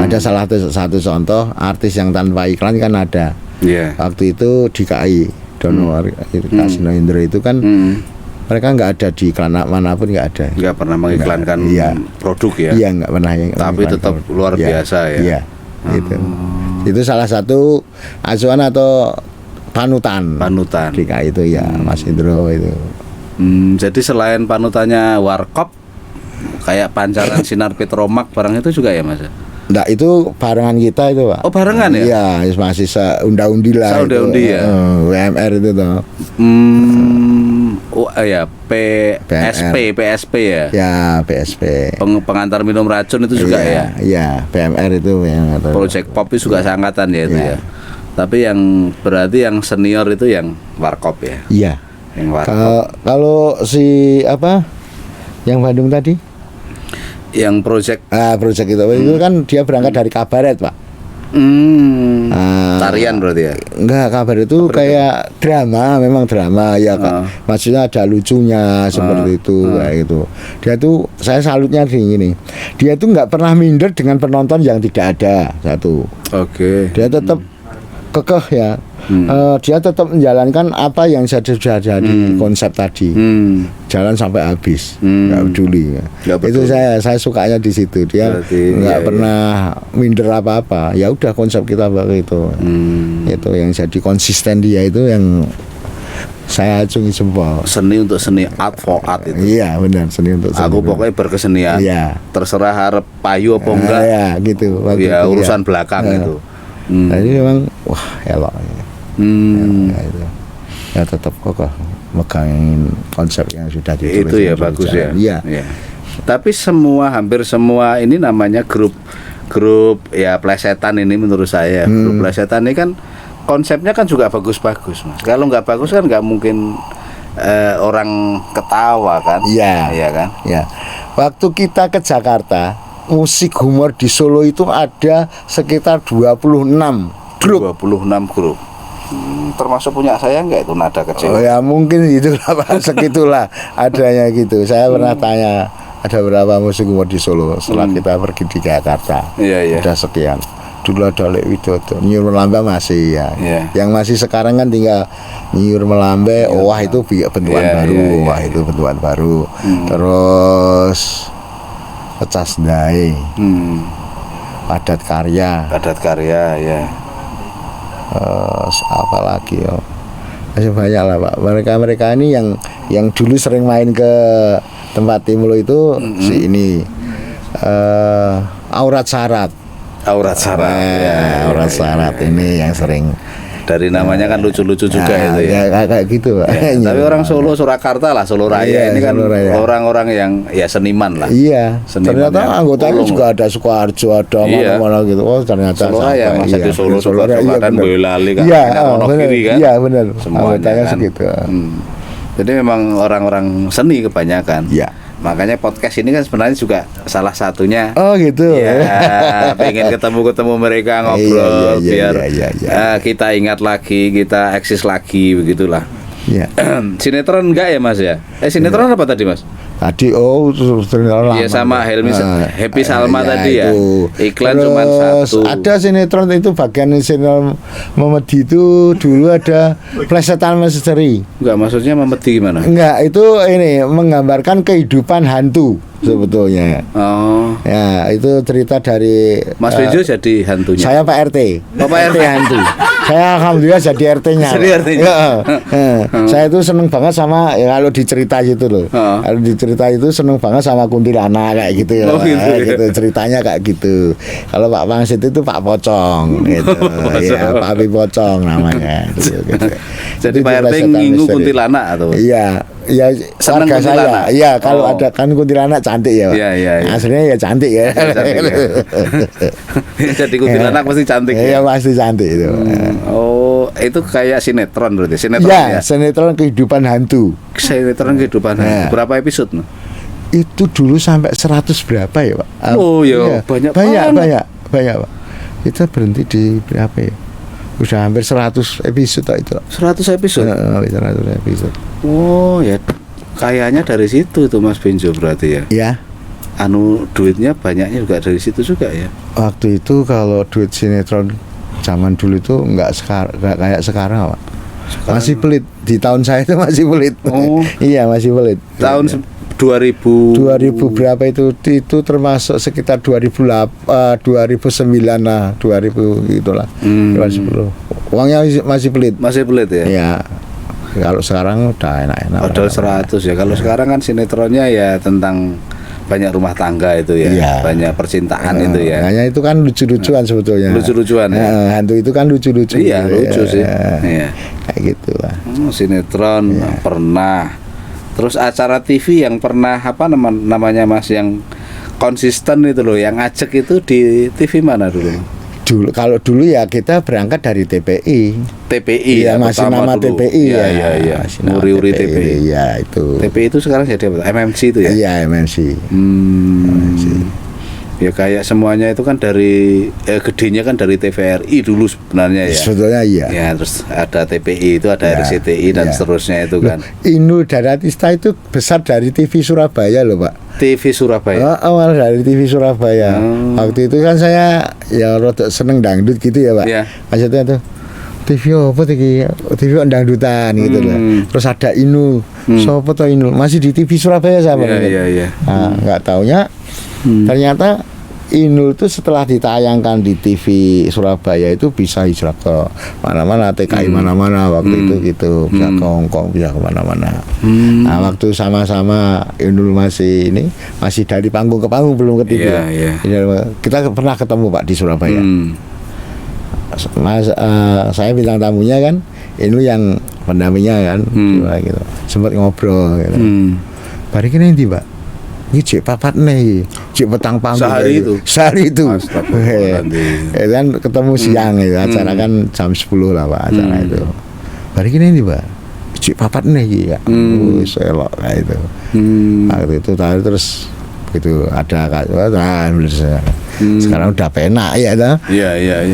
Ada salah satu contoh artis yang tanpa iklan kan ada. Iya. Waktu itu di KI Dono Kasino Indro itu kan mereka nggak ada di iklan manapun, nggak ada. Nggak pernah mengiklankan Iya. produk ya. Iya, nggak pernah. Tapi tetap luar biasa ya. Iya, itu salah satu acuan atau panutan di KI itu ya, Mas Indro itu. Jadi selain panutannya Warkop, kayak Pancaran Sinar Petromak barang itu juga ya Mas? Nggak, itu barengan kita itu, Pak. Oh, barengan ya? Iya, masih seunda-undi lah. Seunda-undi ya? WMR itu tuh. Oh ya, PSP ya. Ya, PSP. Pengantar minum racun itu juga ya. Iya, PMR itu yang Project Pop itu juga seangkatan ya itu Iya. ya. Tapi yang berarti yang senior itu yang Warkop ya. Iya. Yang Warkop. Kalau si apa? Yang Bandung tadi? Yang project Project itu kan dia berangkat dari kabaret, Pak. tarian berarti ya. Enggak, kabar itu kayak drama, memang drama ya, Kak. Maksudnya ada lucunya seperti itu kayak gitu. Dia tuh saya salutnya gini. Dia tuh nggak pernah minder dengan penonton yang tidak ada, satu. Oke. Dia tetap kekeh ya. Dia tetap menjalankan apa yang sudah jadi konsep tadi. Jalan sampai habis, nggak peduli. Itu saya sukanya di situ. Dia nggak pernah minder apa-apa. Ya udah konsep kita begitu. Itu yang jadi konsisten dia itu yang saya acungi jempol. Seni untuk seni, art for art itu. Iya benar, seni untuk seni. Aku pokoknya berkesenian. Iya. Terserah harap payu apa enggak. Ya gitu. Ya urusan belakang itu. Jadi memang wah elok. Ya, itu. Ya tetap kokoh megangin konsep yang sudah ditulis. Itu ya bagus ya. Iya. Tapi hampir semua ini namanya grup ya plesetan ini menurut saya. Grup plesetan ini kan konsepnya kan juga bagus-bagus, Mas. Kalau nggak bagus kan nggak mungkin orang ketawa kan. Iya kan. Ya. Waktu kita ke Jakarta, musik humor di Solo itu ada sekitar 26 grup. 26 grup. Termasuk punya saya enggak itu Nada Kecil? Oh ya mungkin itulah Pak, segitulah adanya gitu. Saya pernah tanya ada berapa musik humor di Solo setelah kita pergi di Jakarta. Iya. Udah sekian. Dulu ada Lek Widodo, Nyiur Melambe masih ya. Yang masih sekarang kan tinggal Nyiur Melambe, wah itu bentukan baru, wah itu bentukan baru. Terus Pecas Dae. Padat Karya ya. Apa lagi ya, masih banyak lah Pak. Mereka ini yang dulu sering main ke tempat Timlo itu si ini Aurat Syarat ini yang sering. Dari namanya kan lucu-lucu juga itu ya. Kayak gitu Pak. Tapi orang Solo, Surakarta lah, Solo Raya ini kan orang-orang yang ya seniman lah. Iya. Ternyata anggotanya juga ada Sukoharjo, ada mana-mana gitu. Oh ternyata Solo Raya, Mas di Solo dan Boyolali kan. Kiri kan. Iya benar. Anggotanya kan segitu. Jadi memang orang-orang seni kebanyakan. Iya. Makanya podcast ini kan sebenarnya juga salah satunya. Oh gitu. Ya, pengen ketemu mereka ngobrol biar kita ingat lagi, kita eksis lagi begitulah. Iya. Sinetron enggak ya Mas ya? Sinetron apa tadi Mas? Tadi sinetron. Iya sama Happy Salma tadi ya. Iklan cuma satu. Ada sinetron itu bagian sinetron Memedi itu dulu ada Plesetan Misteri. Enggak, maksudnya Memedi gimana? Enggak, itu ini menggambarkan kehidupan hantu sebetulnya. Oh. Ya, itu cerita dari Mas Bejo jadi hantunya. Saya Pak RT. Pak RT hantu. Saya alhamdulillah jadi RT-nya. Jadi RT-nya. Saya itu seneng banget sama kalau dicerita gitu loh. Kalau dicerita itu seneng banget sama kuntilanak kayak gitu ya. Gitu ceritanya kayak gitu. Kalau Pak Pangsit itu Pak Pocong gitu. Ya, Pak Abi Pocong namanya gitu. Jadi Pak RT ngingu kuntilanak atau? Iya. Ya keluarga saya. Iya, kalau ada kan kuntilanak cantik ya Pak. Iya. Aslinya ya cantik ya. Jadi kuntilanak pasti cantik. Iya, pasti cantik itu. Oh, itu kayak sinetron berarti. Ya, sinetron kehidupan hantu. Sinetron kehidupan hantu. Berapa episode? Itu dulu sampai 100 berapa ya Pak? Oh ya, banyak Pak. Itu berhenti di berapa ya? Udah hampir 100 episode itu. 100 episode? 100 episode. Oh ya, kayaknya dari situ tuh Mas Benjo berarti ya? Iya. Duitnya banyaknya juga dari situ juga ya? Waktu itu kalau duit sinetron zaman dulu itu nggak kayak sekarang Pak. Masih pelit. Di tahun saya itu masih pelit. Oh. Iya masih pelit. Tahun 2000 berapa itu termasuk sekitar 2009 lah 2000 itulah 2010. Uangnya masih pelit ya? Iya. Kalau sekarang udah enak-enak. Padahal 100 ya. Kalau sekarang kan sinetronnya ya tentang banyak rumah tangga itu ya, banyak percintaan itu ya. Hanya itu kan lucu-lucuan sebetulnya. Lucu-lucuan ya. Hantu itu kan lucu-lucu. Iya, lucu sih. Iya. Kayak gitu lah. Sinetron pernah. Terus acara TV yang pernah namanya Mas yang konsisten itu loh, yang ngajak itu di TV mana dulu? Kalau dulu ya kita berangkat dari TPI ya, masih nama dulu. TPI ya. Uri TPI. Ya itu. TPI itu sekarang jadi apa? MMC itu ya? Iya MMC. Ya kayak semuanya itu kan dari gedenya kan dari TVRI dulu sebenarnya ya. Sebetulnya iya. Ya terus ada TPI itu ada RCTI dan seterusnya itu kan. Inul Daratista itu besar dari TV Surabaya loh Pak. TV Surabaya. Awal dari TV Surabaya. Waktu itu kan saya ya rada seneng dangdut gitu ya Pak. Ya. Maksudnya tuh TV apa iki? TV dangdutan gitu loh. Terus ada Inul. Sopo to Inul? Masih di TV Surabaya sama. Iya. Nah, enggak taunya ternyata Inul itu setelah ditayangkan di TV Surabaya itu bisa hijrah ke mana-mana, TKI mana-mana waktu itu gitu, bisa ke Hongkong, bisa ke mana-mana. Nah, waktu sama-sama Inul masih dari panggung ke panggung belum ke TV. Kita pernah ketemu Pak di Surabaya. Mas, saya bintang tamunya kan, Inul yang pendampingnya kan, gitu. Sempat ngobrol gitu. Bari kene ndi, Pak? Ini cek papat nih, cek petang panggung sehari itu. Kan ketemu siang itu, acara kan jam 10 lah Pak acara itu. Hari ini Pak, cek papat nih ya, selok kayak itu. Waktu itu terus gitu ada sekarang udah penak ya dah. Iya.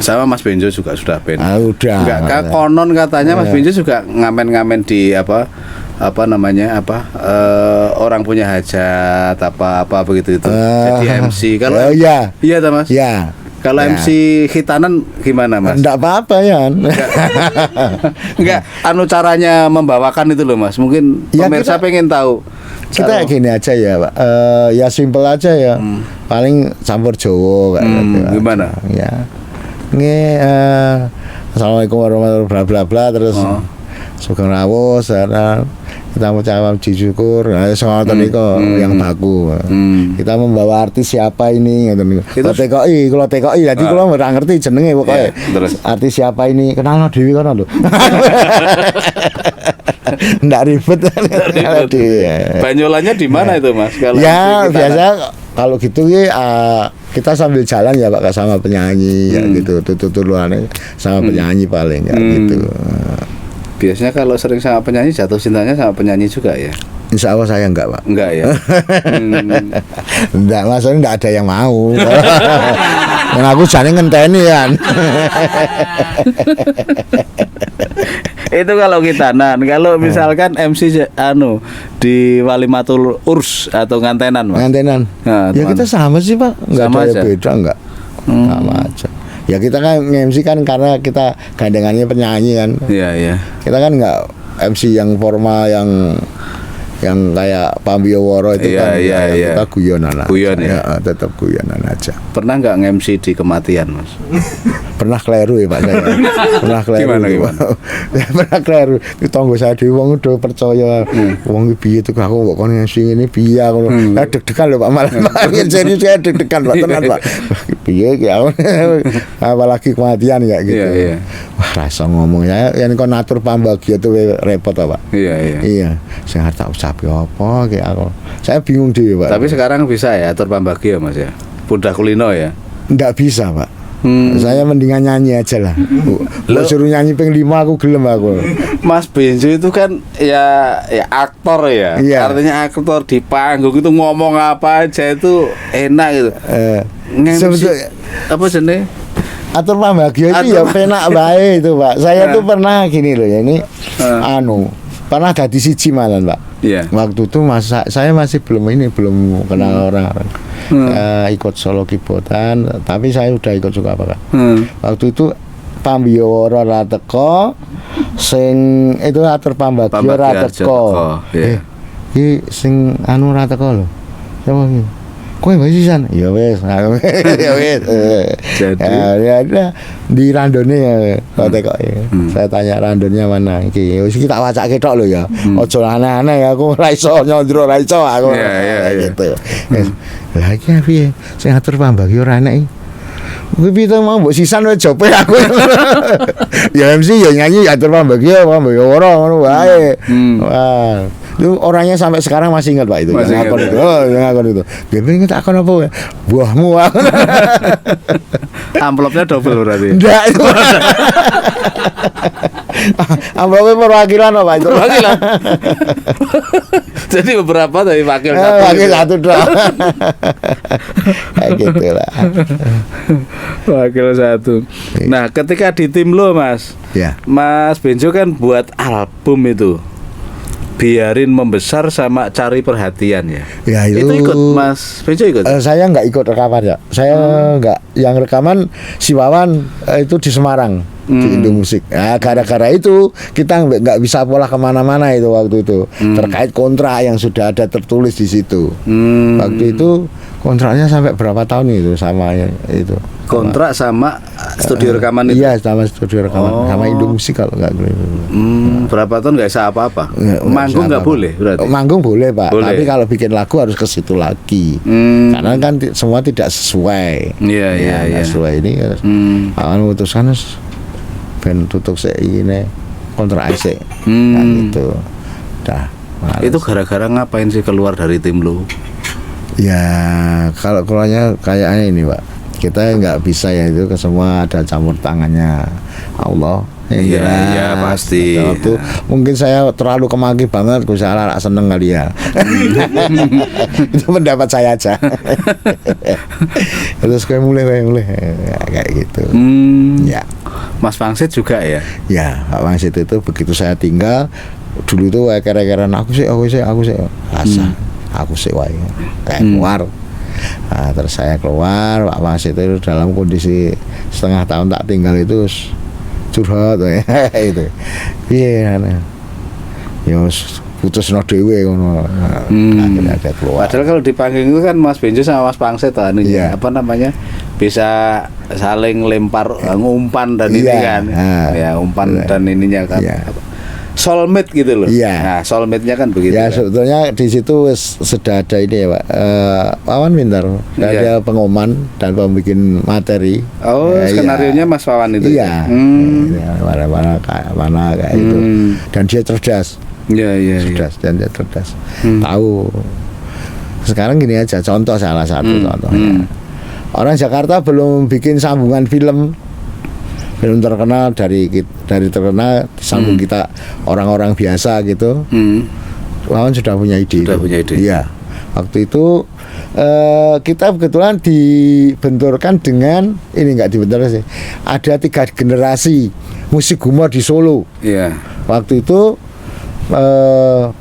Sama Mas Benjo juga sudah penak. Udah. Enggak, konon katanya Mas Benjo juga ngamen-ngamen di orang punya hajat apa begitu itu. Jadi MC kalau iya ta Mas? Iya. Kalau MC khitanan gimana Mas? Enggak apa-apa ya. Enggak, caranya membawakan itu loh Mas. Mungkin pemirsa pengen tahu. Kita gini aja ya Pak. Ya simpel aja ya. Paling campur Jawa kayak gitu. Gimana? Ya. Assalamualaikum warahmatullahi wabarakatuh bla bla terus Sugeng rawuh sana kita mengucapkan puji syukur. Nah, soal tadi kok yang baku. Kita membawa artis siapa ini ngoten niku. Kalau TKI jadi kula ora ngerti jenenge pokoke. Artis siapa ini? Kenal Dewi kono lho. Nggak ribet. Banyolannya di mana itu Mas? Kalau ya biasa kalau gitu kita sambil jalan ya Pak sama penyanyi ya gitu. Tutur-tuturane sama penyanyi paling ya gitu. Biasanya kalau sering sama penyanyi jatuh cintanya sama penyanyi juga ya? Insya Allah saya enggak Pak. Enggak ya? Enggak, maksudnya enggak ada yang mau. Yang aku jane ngenteni kan. Itu kalau khitanan. Kalau misalkan MC di Walimatul Urs atau ngantenan Mas? Ngantenan. Nah, ya kita sama sih Pak. Enggak ada yang beda enggak. Sama aja. Ya kita kan MC kan karena kita gandengannya penyanyi kan. Iya. Kita kan enggak MC yang formal yang kayak Pambio Woro itu kan kita guyonan ya. Tetap guyonan aja. Pernah nggak nge-MC di kematian Mas? Pernah keliru ya Pak saya. Pernah keliru. Gimana? Pernah keliru. Di tonggo saya dhewe wong udah percaya. Wong piye tuh aku kok kon ngasih ngene piye aku. Deg-degan lho Pak malah. Jadi saya deg-degan Pak tenan Pak. Piye ki aku. Apalagi kematian ya gitu. Iya. Wah, rasa ngomong ya yen kon natur pambagio tuh repot Pak. Iya. Sing arep tak ucapi apa ki aku. Saya bingung dhewe Pak. Tapi sekarang bisa ya atur pambagio Mas ya. Pudah kulino ya. Enggak bisa Pak. Saya mendingan nyanyi aja lah. Lo suruh nyanyi ping 5 aku gelem aku. Mas Benjo itu kan ya aktor ya. Iya. Artinya aktor di panggung itu ngomong apa aja itu enak gitu. Sebetulnya apa jenis? Atur pambagio itu ya penak bae itu Pak. Saya tuh pernah gini loh ya ini pernah dadi siji malan Pak. Iya. Waktu itu saya masih belum kenal orang-orang. Ikut Solo Kibotan, tapi saya udah ikut juga Pak. Waktu itu Pambio Woro ra teko, sing itu atur pambagio ra teko. Iki sing ra teko lho. Siapa iki? Kowe wis sisan? Ya wis. Ya wis. Jadi ya di randone ya teko. Saya tanya randonnya mana iki. Wis tak wacake tok lho ya. Aja aneh-aneh aku ora iso nyondro ora iso aku. Gitu. Lah iki piye? Sing atur pambagio ora enek iki. Kuwi piye to mau mbok sisan wis jope aku. Ya MC ya nyanyi atur pambagio ora ngono wae. Wah. Itu orangnya sampai sekarang masih ingat Pak itu. Yang akun itu. Biar tak akun apa? Buahmu. Amplopnya double berarti. Enggak itu. Amplopnya perwakilan Pak itu. Perwakilan. Jadi beberapa dari wakil satu. Wakil satu doang. Kayak gitu lah. Wakil satu. Nah, ketika di tim lo Mas. Ya. Mas Benjo kan buat album itu. biarin membesar sama cari perhatian ya. Ya Itu ikut Mas Bejo ikut. Saya nggak ikut rekaman ya. Saya nggak. Yang rekaman si Wawan itu di Semarang di Indomusik. Nah, gara-gara itu kita nggak bisa pola kemana-mana itu waktu itu terkait kontrak yang sudah ada tertulis di situ. Waktu itu kontraknya sampai berapa tahun itu sama itu. Kontrak sama studio rekaman itu. Iya, sama studio rekaman sama Indomusik kalau nggak keliru. Berapa tahun nggak bisa apa-apa. Nggak Manggung bisa nggak apa-apa. boleh berarti. Manggung boleh Pak, Boleh. tapi kalau bikin lagu harus ke situ lagi. Karena kan semua tidak sesuai. Iya, iya, nggak iya. sesuai ini. Awan memutuskan ben tutup sik ini kontrak sik. Nah, gitu. Dah. males. Itu gara-gara ngapain sih keluar dari tim lo? Ya kalau keluarnya kayaknya ini Pak, kita nggak bisa ya itu ke semua ada campur tangannya Allah. Iya, iya, pasti. Waktu mungkin saya terlalu kemaki banget, gue salah seneng kali ya. Itu pendapat saya aja. Terus kayak mulai ya, kayak gitu. Ya, Mas Pangsit juga ya. ya Pak Wangsit itu begitu saya tinggal dulu tuh kira-kira aku sih rasa aku sih wae kayak keluar. Nah, terus saya keluar, Pak Wangsit itu dalam kondisi setengah tahun tak tinggal itu curhat itu. Iya, ya putus no dewe ngono. Akhirnya ada keluar. Padahal kalau di panggung itu kan Mas Benjo sama Mas Pangsit Iya. apa namanya bisa saling lempar ngumpan dan ini Iya. kan, ya umpan dan ininya kan. Iya. Soulmate gitu loh. Iya. Nah, soulmate-nya kan begitu. Ya kan? sebetulnya di situ sudah ada ini ya Pak. Wawan pintar, Iya. ada pengumuman dan pembikin materi. Oh, Ya, skenarionya Mas Wawan itu. Iya. Ya, mana kayak itu. Dan dia cerdas. Iya, iya, iya. Cerdas dan dia cerdas. Tahu. Sekarang gini aja, contoh salah satu contohnya. Orang Jakarta belum bikin sambungan film terkenal dari terkenal sambung kita orang-orang biasa gitu. Wawan sudah punya ide. Sudah itu. punya ide. Iya. Waktu itu kita kebetulan dibenturkan dengan ini nggak dibenturkan sih. Ada 3 generasi musik humor di Solo. Iya. Waktu itu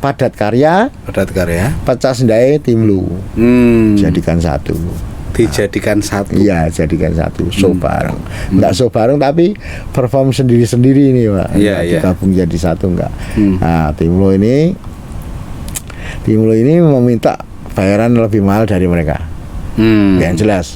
Padat Karya, Padat Karya. Pecah Sendai, Tim Lu jadikan satu. Dijadikan satu. Iya, jadikan satu show bareng. Enggak show bareng tapi perform sendiri-sendiri ini, Pak. Iya, Nggak iya. digabung jadi satu enggak. Nah, Tim Lu ini meminta bayaran lebih mahal dari mereka. Yang jelas.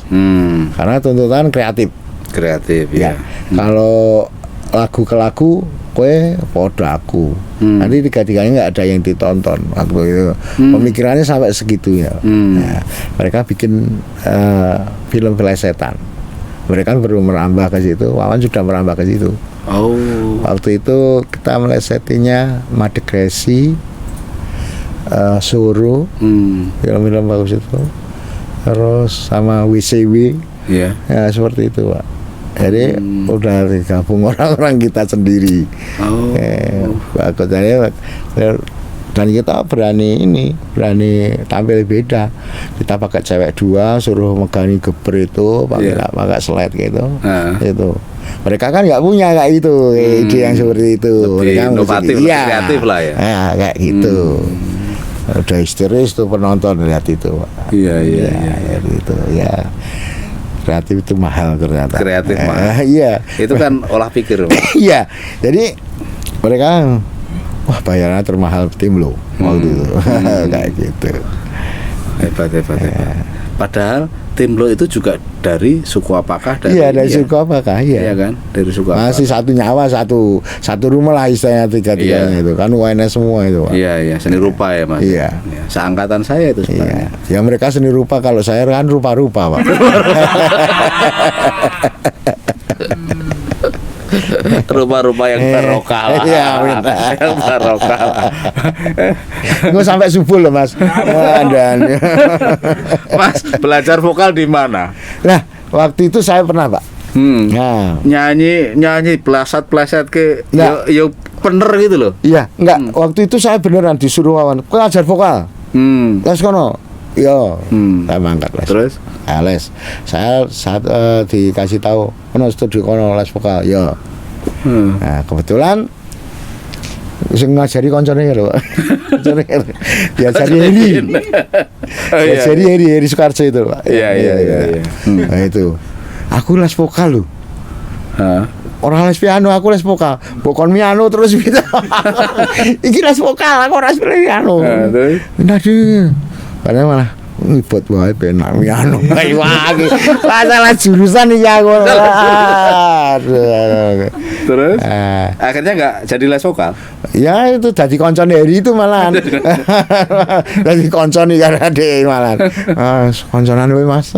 Karena tuntutan kreatif. Kreatif Ya. ya. Kalau lagu ke lagu kue podo aku. Nanti 3-3-nya nggak ada yang ditonton waktu itu. Pemikirannya sampai segitu ya. Nah, mereka bikin film pelesetan. Mereka baru merambah ke situ. Wawan sudah merambah ke situ. Oh. Waktu itu kita melesetinya Madegresi, Suro, film-film bagus itu. Terus sama WCW. Iya. Ya seperti itu Pak. Jadi udah digabung orang-orang kita sendiri. Oh. Aku tanya dan kita berani tampil beda. Kita pakai cewek 2, suruh megani geber itu, pakai slide gitu. Itu. Mereka kan nggak punya kayak itu, ide yang seperti itu. Lebih Mereka inovatif, lebih kreatif lah ya. Nah, kayak gitu. Udah histeris tuh penonton lihat itu, Pak. Iya. Gitu ya. Kreatif itu mahal ternyata. Kreatif mahal. Iya. Itu kan olah pikir. Iya. Jadi mereka wah bayarannya termahal Tim Lu waktu itu. Kayak gitu. Hebat. Padahal Tim Lo itu juga dari suku apakah? Dari suku apakah? Iya kan? Dari suku apa? Masih satu nyawa, satu rumah lah istilahnya tiga-tiganya itu. Kan UNS semua itu, Pak. Iya, seni rupa ya, Mas. Iya. Ya, seangkatan saya itu sebenarnya. Iya. Ya mereka seni rupa, kalau saya kan rupa-rupa, Pak. Rupa-rupa yang barokah. Iya, benar. Yang barokah. Gue sampai subuh loh, Mas. Dan Mas, belajar vokal di mana? nah, waktu itu saya pernah, Pak. Nah, Nyanyi pleset ke Nah. yo bener gitu loh. iya, enggak. Waktu itu saya beneran disuruh Wawan, "Kau ajar vokal." Les kono. Yo, saya mangkat les. Terus? Les. Saya saat dikasih tahu, kono studio kono les vokal. Yo. Nah, kebetulan Sing ngajari koncone lho, Pak. Koncone diajari Heri. Oh, iya. Diajari Heri Sukarjo itu, Pak. Iya. Nah itu. Aku les vokal lho. Hah? Orang les piano, aku les vokal. Bukan piano terus gitu. Iki les vokal, aku ora les piano. Terus? Aduh. Padahal malah ngibot wae penak piano. Wah, iki masalah jurusan iki aku. Aduh. Terus? Ah. Akhirnya nggak jadi les vokal. Ya itu jadi koncone Heri itu malahan. Jadi koncone karena dhek malahan. Konconan kowe Mas.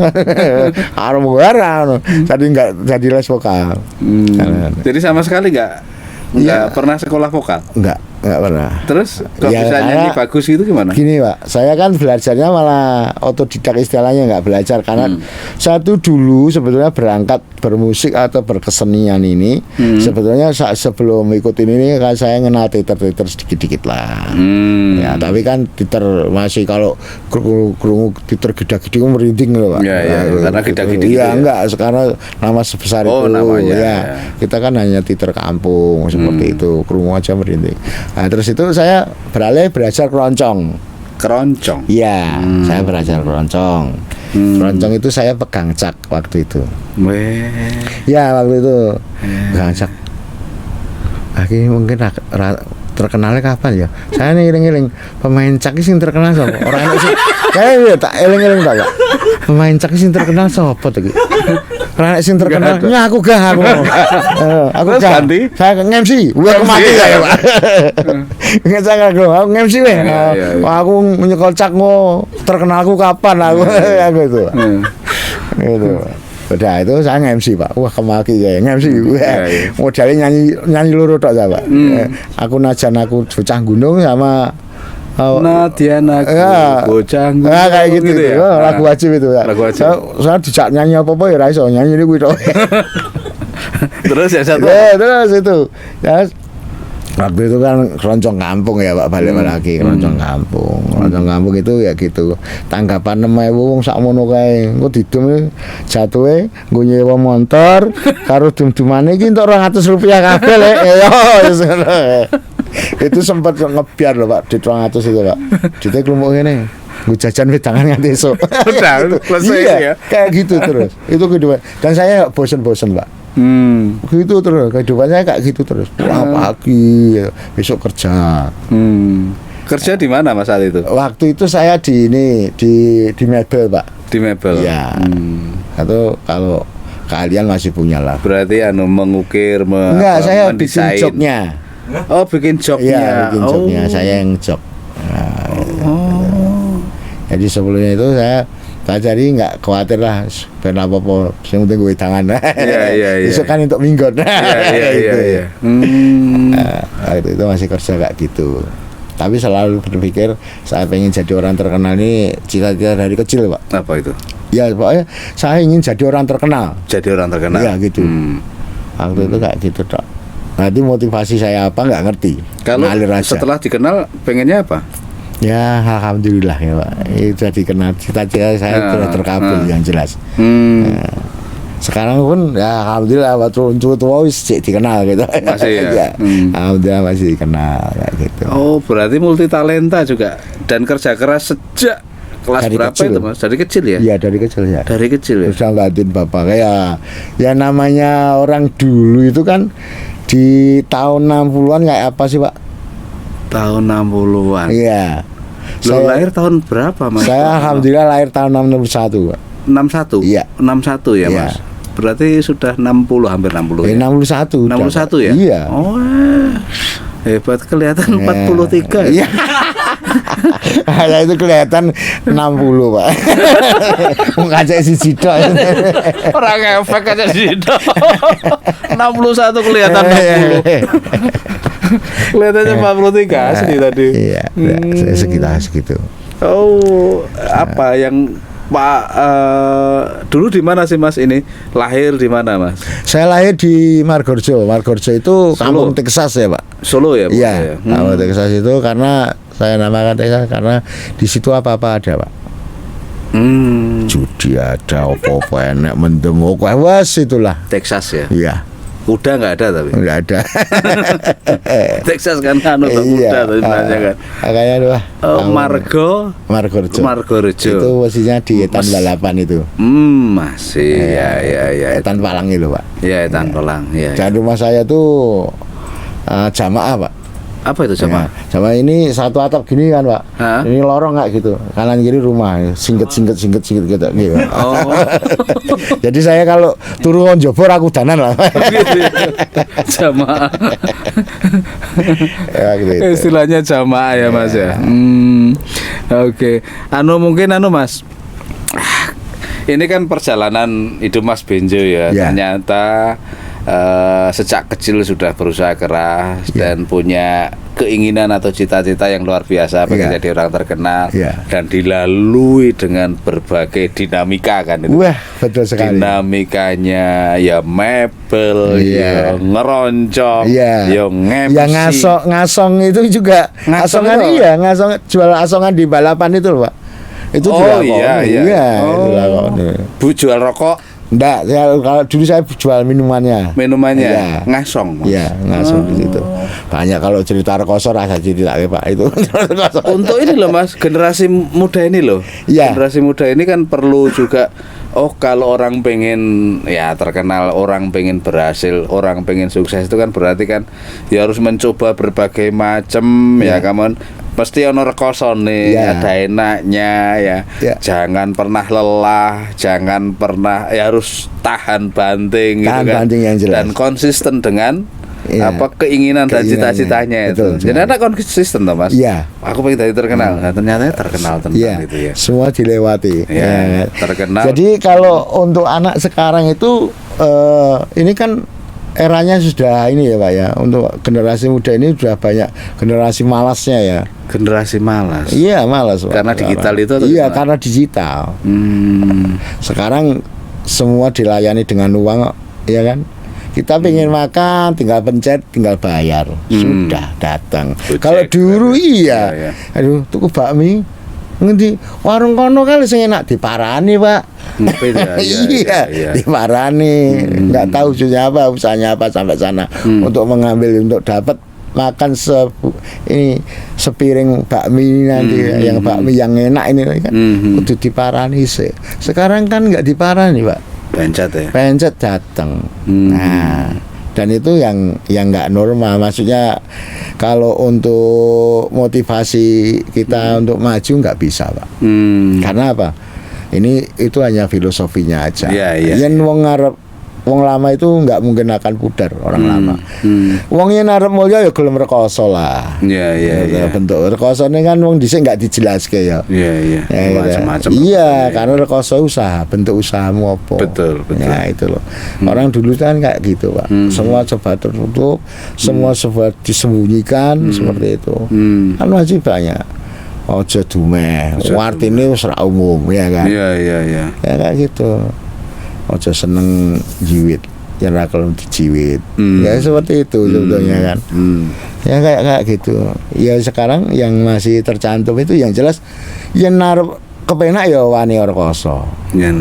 Arep ora ngono. Jadi enggak jadi les vokal. Jadi sama sekali nggak Iya. pernah sekolah vokal. Enggak pernah. Terus kok Ya, bisa nyanyi saya- bagus gitu gimana? Gini Pak, saya kan belajarnya malah otodidak istilahnya, nggak belajar karena saya tuh dulu sebetulnya berangkat bermusik atau berkesenian ini sebetulnya sebelum ikutin ini kan saya kenal teater sedikit-dikit lah. Ya tapi kan teater masih kalau kerungu teater gede-gede merinding loh Pak. Iya, iya, karena gede-gede gitu Iya ya. enggak, sekarang nama sebesar Oh, itu namanya, ya. ya. Kita kan hanya teater kampung seperti itu, kerungu aja merinding. Nah, terus itu saya beralih belajar keroncong. Keroncong. Iya, saya belajar keroncong. Keroncong itu saya pegang cak waktu itu. Weh. Ya waktu itu pegang cak. Akhirnya mungkin terkenalnya kapan ya? Saya nih iling-iling pemain cak sing terkenal sapa? Orang sing kayak tak eling-eling tak Pak. Pemain cak sing terkenal sapa to iki? Orang sing terkenal nya aku gak aku. Aku Terus gak. ganti? Saya nge-MC. Wah aku mati saya Pak. Ngecak aku nge-MC weh. Iya. Wah, aku nyekel cak ngo terkenalku kapan aku aku itu. Gitu. Udah itu saya nge-MC Pak. Wah kemaki ya nge-MC. Iya, iya. Modalnya nyanyi loro tok saya Pak. Aku najan aku bocah gunung sama Nadian aku Ya. bocah kayak gitu, ya. itu. Lagu wajib itu ya. Lagu wajib. Saya dijak nyanyi apa ya ra iso nyanyi niku tok. Terus ya satu. Ya, terus itu. Ya waktu itu kan keroncong kampung ya Pak, balik lagi keroncong kampung. Keroncong kampung itu ya gitu. Tanggapan 6.000 wong sakmono kae. Engko didum jatuhe nggo nyewa motor karo dum-dumane iki entuk Rp200 kabeh lek. Yo wis ngono. Itu sempat ngebiar loh Pak, di 200 itu Pak. Dite klumpuk ngene. Gue jajan wedangan nganti esuk. Udah, Gitu. selesai Iya, ya. kayak gitu terus. Itu kehidupan. Dan saya nggak bosen-bosen Pak. Gitu terus kehidupannya kayak gitu terus. Wah pagi besok kerja. Kerja di mana Mas saat itu? Waktu itu saya di ini di mebel Pak. Di mebel. Iya. Atau kalau kalian masih punya lah. Berarti mengukir, Enggak, saya bikin mendesain. joknya. Oh, bikin joknya. Iya, bikin joknya. Saya yang jok. Jadi sebelumnya itu saya jadi nggak khawatir lah ben apa-apa yang penting gue tangan. Iya. Besok kan untuk minggot. Iya. Itu masih kerja kayak gitu. Tapi selalu berpikir saya pengen jadi orang terkenal ini cita-cita dari kecil Pak. Apa itu? Ya pokoknya saya ingin jadi orang terkenal. Jadi orang terkenal. Iya gitu. Waktu itu kayak gitu Dok. Nanti motivasi saya apa nggak ngerti. Kalau Ngalir aja. setelah dikenal pengennya apa? Ya alhamdulillah ya Pak. Itu dikenal cita-cita saya sudah terkabul yang jelas. Sekarang pun ya alhamdulillah waktu tua wis dikenal gitu. Masih ya? Ya, alhamdulillah masih dikenal kayak gitu. Oh, berarti multi talenta juga dan kerja keras sejak kelas Dari berapa kecil. itu Mas? Dari kecil ya? Iya dari kecil ya. Dari kecil ya. Terus bantuin bapak ya namanya orang dulu itu kan di tahun 60-an kayak apa sih Pak? Tahun 60-an. Iya. Lo lahir tahun berapa Mas? Saya alhamdulillah lahir tahun 61 Pak. 61? Iya. 61 ya Iya. Mas? Berarti sudah 60, hampir 60 ya? 61 udah, 61 ya? Pak. Iya. Oh, hebat, kelihatan 43 Iya. Ya itu kelihatan 60 Pak. Mau ngajak si Cito. Orang efek aja sih 61 kelihatan 60. Kelihatannya 43 asli tadi. Iya, segitu. Oh, apa yang Pak dulu di mana sih Mas ini? Lahir di mana Mas? Saya lahir di Margorjo. Margorjo itu kampung Texas ya Pak. Solo ya? Iya, kampung Texas itu karena saya namakan Texas karena di situ apa-apa ada Pak. Judi ada, apa-apa enak, mendem, wes itulah. Texas ya? Iya. Kuda nggak ada tapi. Nggak ada. Texas kan anu kuda tadi nanya kan. Makanya tuh. Margorejo. Itu posisinya di Etan Balapan itu. Masih ya. Etan Palang itu, Pak. Ya, Etan Palang. Ya. Dan rumah saya tuh jamaah, Pak. Apa itu sama? Sama ini satu atap gini kan, Pak. Hah? Ini lorong nggak gitu. Kanan kiri rumah, singket gitu. Oh. Jadi saya kalau turun Jobor aku danan lah. Jamaah. Ya, gitu. Istilahnya jamaah ya Mas ya. Oke. Mungkin Mas. Ini kan perjalanan hidup Mas Benjo ya. Ternyata sejak kecil sudah berusaha keras dan punya keinginan atau cita-cita yang luar biasa pengen jadi orang terkenal dan dilalui dengan berbagai dinamika kan itu. Wah, betul sekali. Dinamikanya ya mebel, ya ngeroncong, ya nge-MC. Ya ngasong itu juga asongan ngasong jual asongan di balapan itu loh, Pak. Itu iya. Bu jual rokok. Enggak, kalau dulu saya jual minumannya. Minumannya ngasong. Iya, ngasong di situ. Banyak kalau cerita rekoso rasa cerita Pak itu. Untuk ini loh Mas, generasi muda ini loh. Generasi muda ini kan perlu juga kalau orang pengen ya terkenal, orang pengen berhasil, orang pengen sukses itu kan berarti kan ya harus mencoba berbagai macam ya kamu pasti ono rekosone, ada enaknya ya. Jangan pernah lelah, jangan pernah harus tahan banting gitu kan. Banting yang jelas. Dan konsisten dengan keinginan dan cita-citanya itu. Jadi ada konsisten toh Mas. Iya. Aku pengen jadi terkenal. Nah, ternyata terkenal tentang itu ya. Semua dilewati. Terkenal. Jadi kalau untuk anak sekarang itu ini kan eranya sudah ini ya Pak ya. Untuk generasi muda ini sudah banyak generasi malasnya ya. Generasi malas. Iya, malas Pak. Karena digital itu atau iya, karena digital. Sekarang semua dilayani dengan uang, ya kan? Kita pengen makan, tinggal pencet, tinggal bayar, sudah datang. Kalau dulu aduh, tuku bakmi, ngendi warung kono kali sing enak diparani Pak. Diparani, nggak tahu usahanya apa sampai sana untuk mengambil untuk dapat makan sepiring bakmi nanti yang bakmi yang enak ini kan untuk diparani sih. Sekarang kan nggak diparani Pak. Pencet datang. Nah, dan itu yang nggak normal. Maksudnya kalau untuk motivasi kita untuk maju nggak bisa Pak. Karena apa? Itu hanya filosofinya aja. Yang wong lama itu nggak mungkin akan pudar orang lama. Wong yang arep mulya ya gelem rekoso lah. Bentuk rekoso ini kan wong dhisik nggak dijelaske ya. Macam-macam. Karena rekoso usaha, bentuk usahamu apa. Betul. Ya itu loh. Orang dulu kan kayak gitu Pak. Semua coba tertutup, semua coba disembunyikan seperti itu. Kan masih banyak. Ojo dumeh, artine wis ra umum ya kan. Ya kayak gitu. Ojo seneng jiwit, ya ra kalau dijiwit. Ya seperti itu sebetulnya kan. Ya kayak gitu. Ya sekarang yang masih tercantum itu yang jelas yang naruh kepenak ya wani rekoso.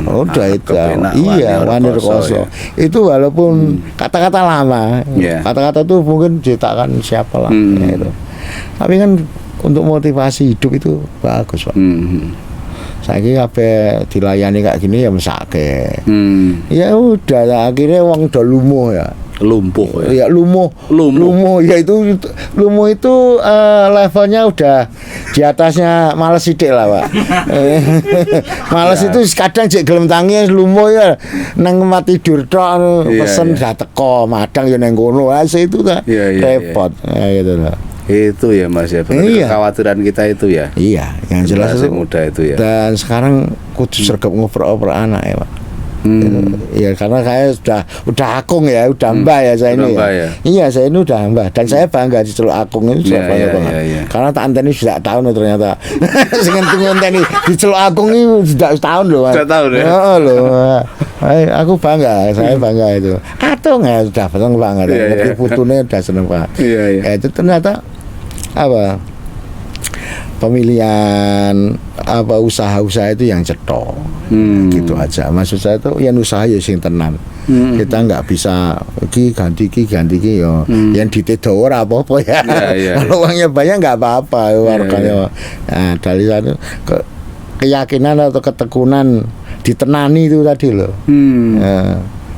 Udah itu. Iya, wani rekoso. Itu walaupun kata-kata lama. Kata-kata itu mungkin ciptakan siapa lah ya itu. Tapi kan untuk motivasi hidup itu bagus Pak. Saiki kabeh dilayani kayak gini ya mesake. Ya udah akhirnya wong do lumpuh ya. Lumpuh ya. Ya lumpuh ya itu lumpuh itu levelnya udah di atasnya males sithik lah Pak. Males itu kadang jek gelem tangi lumpuh ya nang tempat tidur tok pesen dah teko madang ya nang kono. Itu ta repot. Ya gitu lah. Itu ya Mas ya, kekhawatiran kita itu ya. Iya, yang jelas itu muda itu ya. Dan sekarang kudu sergap ngoper-oper anak ya Pak. Ya karena saya udah akung ya, udah mbah ya saya ini. Iya, saya ini udah mbah dan saya bangga diceluk akung itu bangga banget. Karena tak anteni sudah tahun ternyata. Sing ngenteni diceluk akung itu sudah setahun loh Mas. Sudah tahun ya. Heeh loh. Aku bangga, saya bangga itu. Atung ya sudah seneng banget. Ngerti putune udah seneng banget. Itu ternyata pemilihan usaha-usaha itu yang cetok gitu aja. Maksud saya itu yang usaha ya sing tenan. Kita nggak bisa ki ganti yo. Yang ditedo ora apa-apa ya. Kalau uangnya banyak nggak apa-apa warganya. Nah, dari sana keyakinan atau ketekunan ditenani itu tadi loh.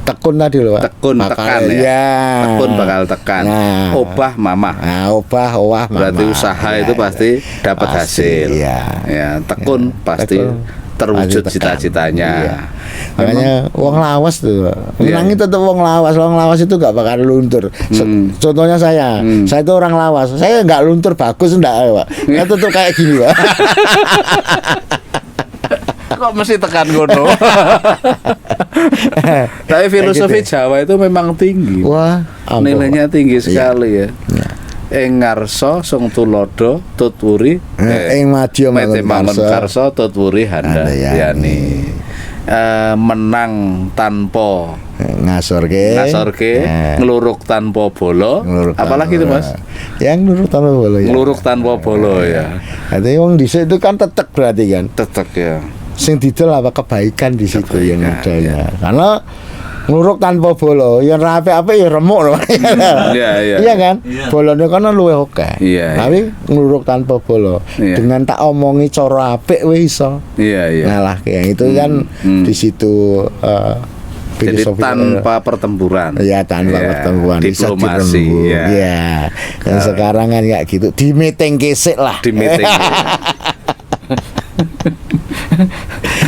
Tekun tadi loh, Pak. Tekun tekan ya. Tekun bakal tekan. Nah. Obah mamah. Nah, owah Berarti usaha itu pasti dapat hasil. Ya, tekun pasti terwujud cita-citanya. Iya. Makanya wong lawas tuh, menangi tetap wong lawas itu gak bakal luntur. Contohnya saya itu orang lawas, saya nggak luntur bagus enggak, Pak. Saya tetap kayak gini, Pak. Kok mesti tekan gono? Tapi filosofi gitu. Jawa itu memang tinggi. Wah, nilainya tinggi sekali ya. Ing ngarsa sung tulodo tutwuri ing madya mangun karsa tutwuri handayani. Menang tanpa ngasorke ngluruk tanpa bolo. Apalagi itu, Mas? Yang ngluruk tanpa bolo ya. Ngluruk tanpa bolo ya. Artinya wong dhisik itu kan tetek berarti kan. Tetek ya. Sing didol apa kebaikan di situ yang ada ya. Karena ngluruk tanpa bolo, yang apik-apik ya remuk loh. Iya kan? Bolone kono luwih akeh. Tapi ngluruk tanpa bolo. Dengan tak omongi cara apik wis iso. Ngalahke. Yang itu kan di situ jadi tanpa pertempuran. Iya, tanpa pertempuran. Diplomasi. Iya. Dan sekarang kan kayak gitu. Di meeting kesik lah. Di meeting.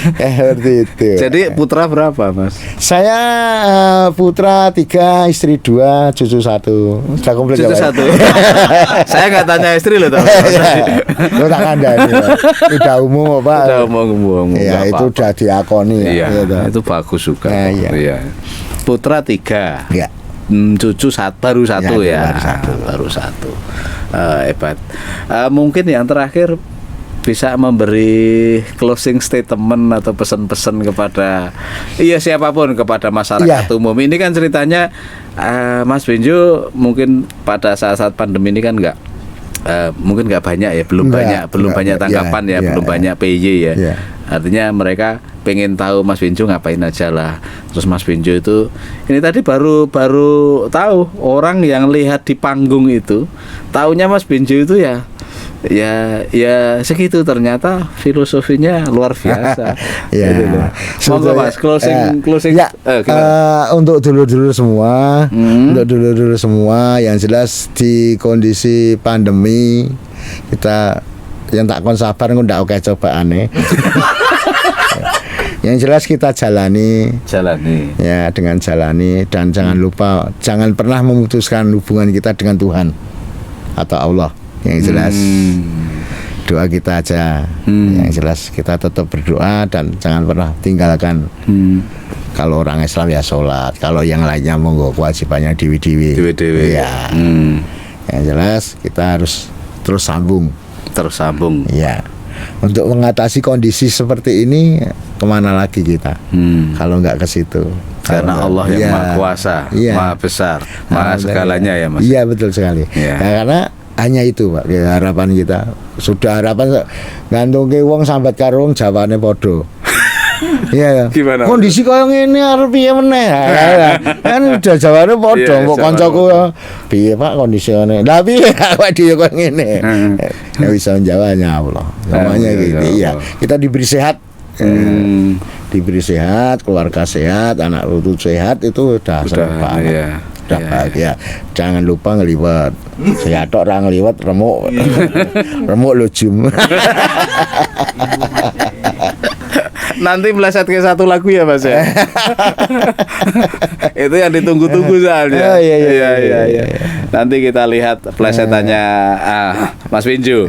Seperti itu. Jadi putra berapa, Mas? Saya putra 3, istri 2, cucu 1. Sudah komplit. Cucu 1. Saya nggak tanya istri loh, lo tak kandani. Udah umum, Pak. Udah umum. Ya, itu udah diakoni. Iya, itu bagus juga. Iya. Putra 3. Iya. Cucu baru satu ya. Baru satu. Hebat. Mungkin yang terakhir bisa memberi closing statement atau pesan-pesan kepada siapapun, kepada masyarakat umum. Ini kan ceritanya Mas Benjo mungkin pada saat-saat pandemi ini kan mungkin nggak banyak ya, belum banyak tanggapan belum banyak PY ya. Artinya mereka pengen tahu Mas Benjo ngapain aja lah. Terus Mas Benjo itu ini tadi baru tahu, orang yang lihat di panggung itu taunya Mas Benjo itu ya segitu, ternyata filosofinya luar biasa. Monggo Mas, closing untuk dulur-dulur semua, yang jelas di kondisi pandemi kita yang tak kon sabar ndak oke cobaane. Yang jelas kita jalani ya, dengan jalani, dan jangan pernah memutuskan hubungan kita dengan Tuhan atau Allah. Yang jelas doa kita aja. Yang jelas kita tetap berdoa dan jangan pernah tinggalkan. Kalau orang Islam ya sholat, kalau yang lainnya monggo kewajibannya dewi-dewi. Ya. Yang jelas kita harus terus sambung. Ya. Untuk mengatasi kondisi seperti ini, kemana lagi kita? Kalau nggak ke situ. Karena Allah yang Maha Kuasa, Maha Besar, Maha segalanya ya, Mas. Iya, betul sekali. Karena hanya itu, Pak, harapan kita. Sudah harapan gantung ke wong sambat karo wong jawane padha. Iya. Gimana? Kondisi koyo ngene arep piye meneh? Kan udah jawane padha, mbok kancaku piye Pak kondisi ngene. Lah piye awak dhewe koyo ngene. Ya bisa menjawabnya Allah. Namanya gitu. Iya. Kita diberi sehat. Diberi sehat, keluarga sehat, anak putu sehat, itu udah banget. Udah bahagia. Jangan lupa ngeliwat. Saya tok ra ngeliwat remuk. Remuk lo jum. Nanti meleset ke satu lagu ya, Mas ya. Itu yang ditunggu-tunggu soalnya. Iya. Nanti kita lihat plesetannya Mas Benjo.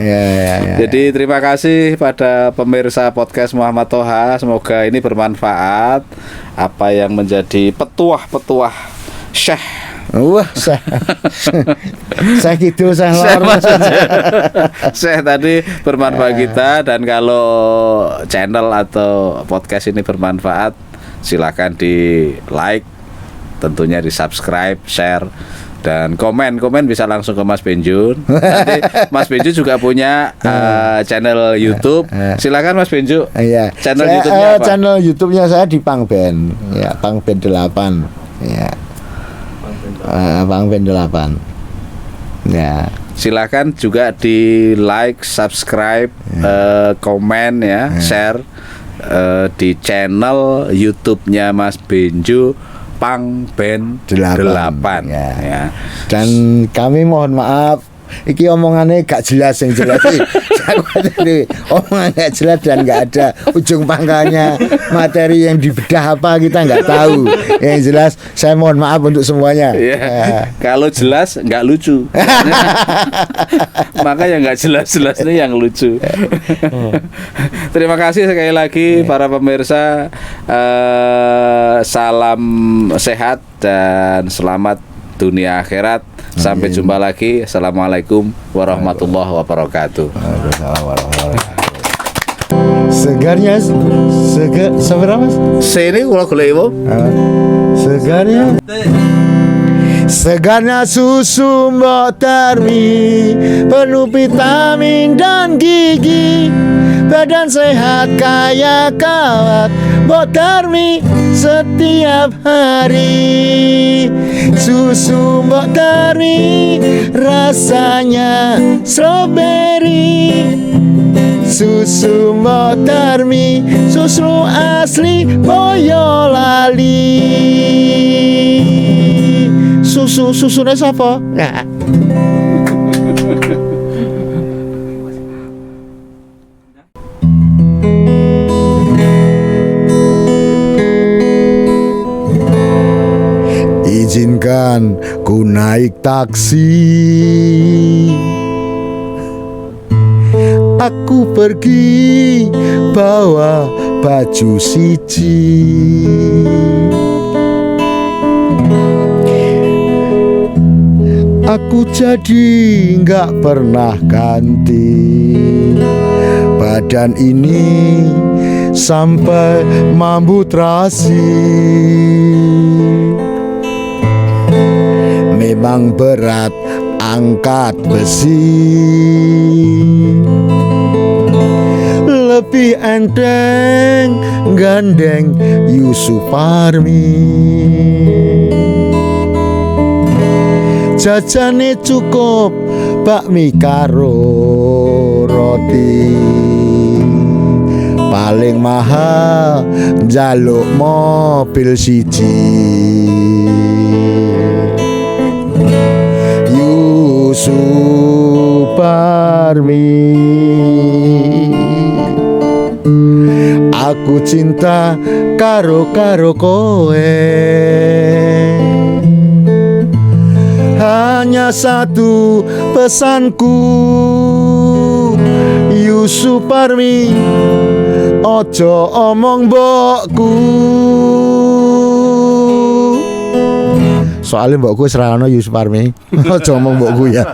Jadi terima kasih pada pemirsa podcast Muhammad Toha. Semoga ini bermanfaat. Apa yang menjadi petuah-petuah Syekh. Wah, saya gitu, saya lor. Saya tadi bermanfaat kita, dan kalau channel atau podcast ini bermanfaat, silakan di like, tentunya di subscribe, share, Dan komen bisa langsung ke Mas Benjun. Nanti Mas Benjun juga punya channel YouTube. Silakan Mas Benjun. Iya. Channel YouTube-nya apa? Channel YouTube-nya saya di Pangben. Ya, Pangben 8. Ya. Pangben 8. Ya. Silakan juga di like, subscribe, komen ya, share di channel YouTube-nya Mas Benjo Pangben 8. Ya. Dan kami mohon maaf, iki omongannya gak jelas yang jelas sih. Omongan gak jelas dan gak ada ujung pangkalnya. Materi yang dibedah apa kita nggak tahu. Yang jelas saya mohon maaf untuk semuanya. Ya. Kalau jelas nggak lucu. Maka yang nggak jelas-jelas ini yang lucu. Terima kasih sekali lagi para pemirsa. Salam sehat dan selamat dunia akhirat. Sampai jumpa lagi. Assalamualaikum warahmatullahi wabarakatuh. Segarnya seberapa Mas? Sini kalau golek ibu. Segarnya susu Mbok Darmi, penuh vitamin dan gigi, badan sehat kaya kawat Mbok Darmi setiap hari. Susu Mbok Darmi rasanya strawberry. Susu Mbok Darmi, susu asli Boyolali. Susunya siapa? Nah. Izinkan ku naik taksi, aku pergi bawa baju siji. Aku jadi nggak pernah ganti badan ini sampai mampu terasi. Memang berat angkat besi, lebih enteng gandeng Yusuf Parmi. Jajane cukup bakmi karo roti, paling mahal njaluk mobil siji. Yusuf Parmi, aku cinta karo kowe. Hanya satu pesanku, Yusuf Parmi, ojo omong mbokku. Soalnya mbokku serana Yusuf Parmi, ojo omong mbokku ya.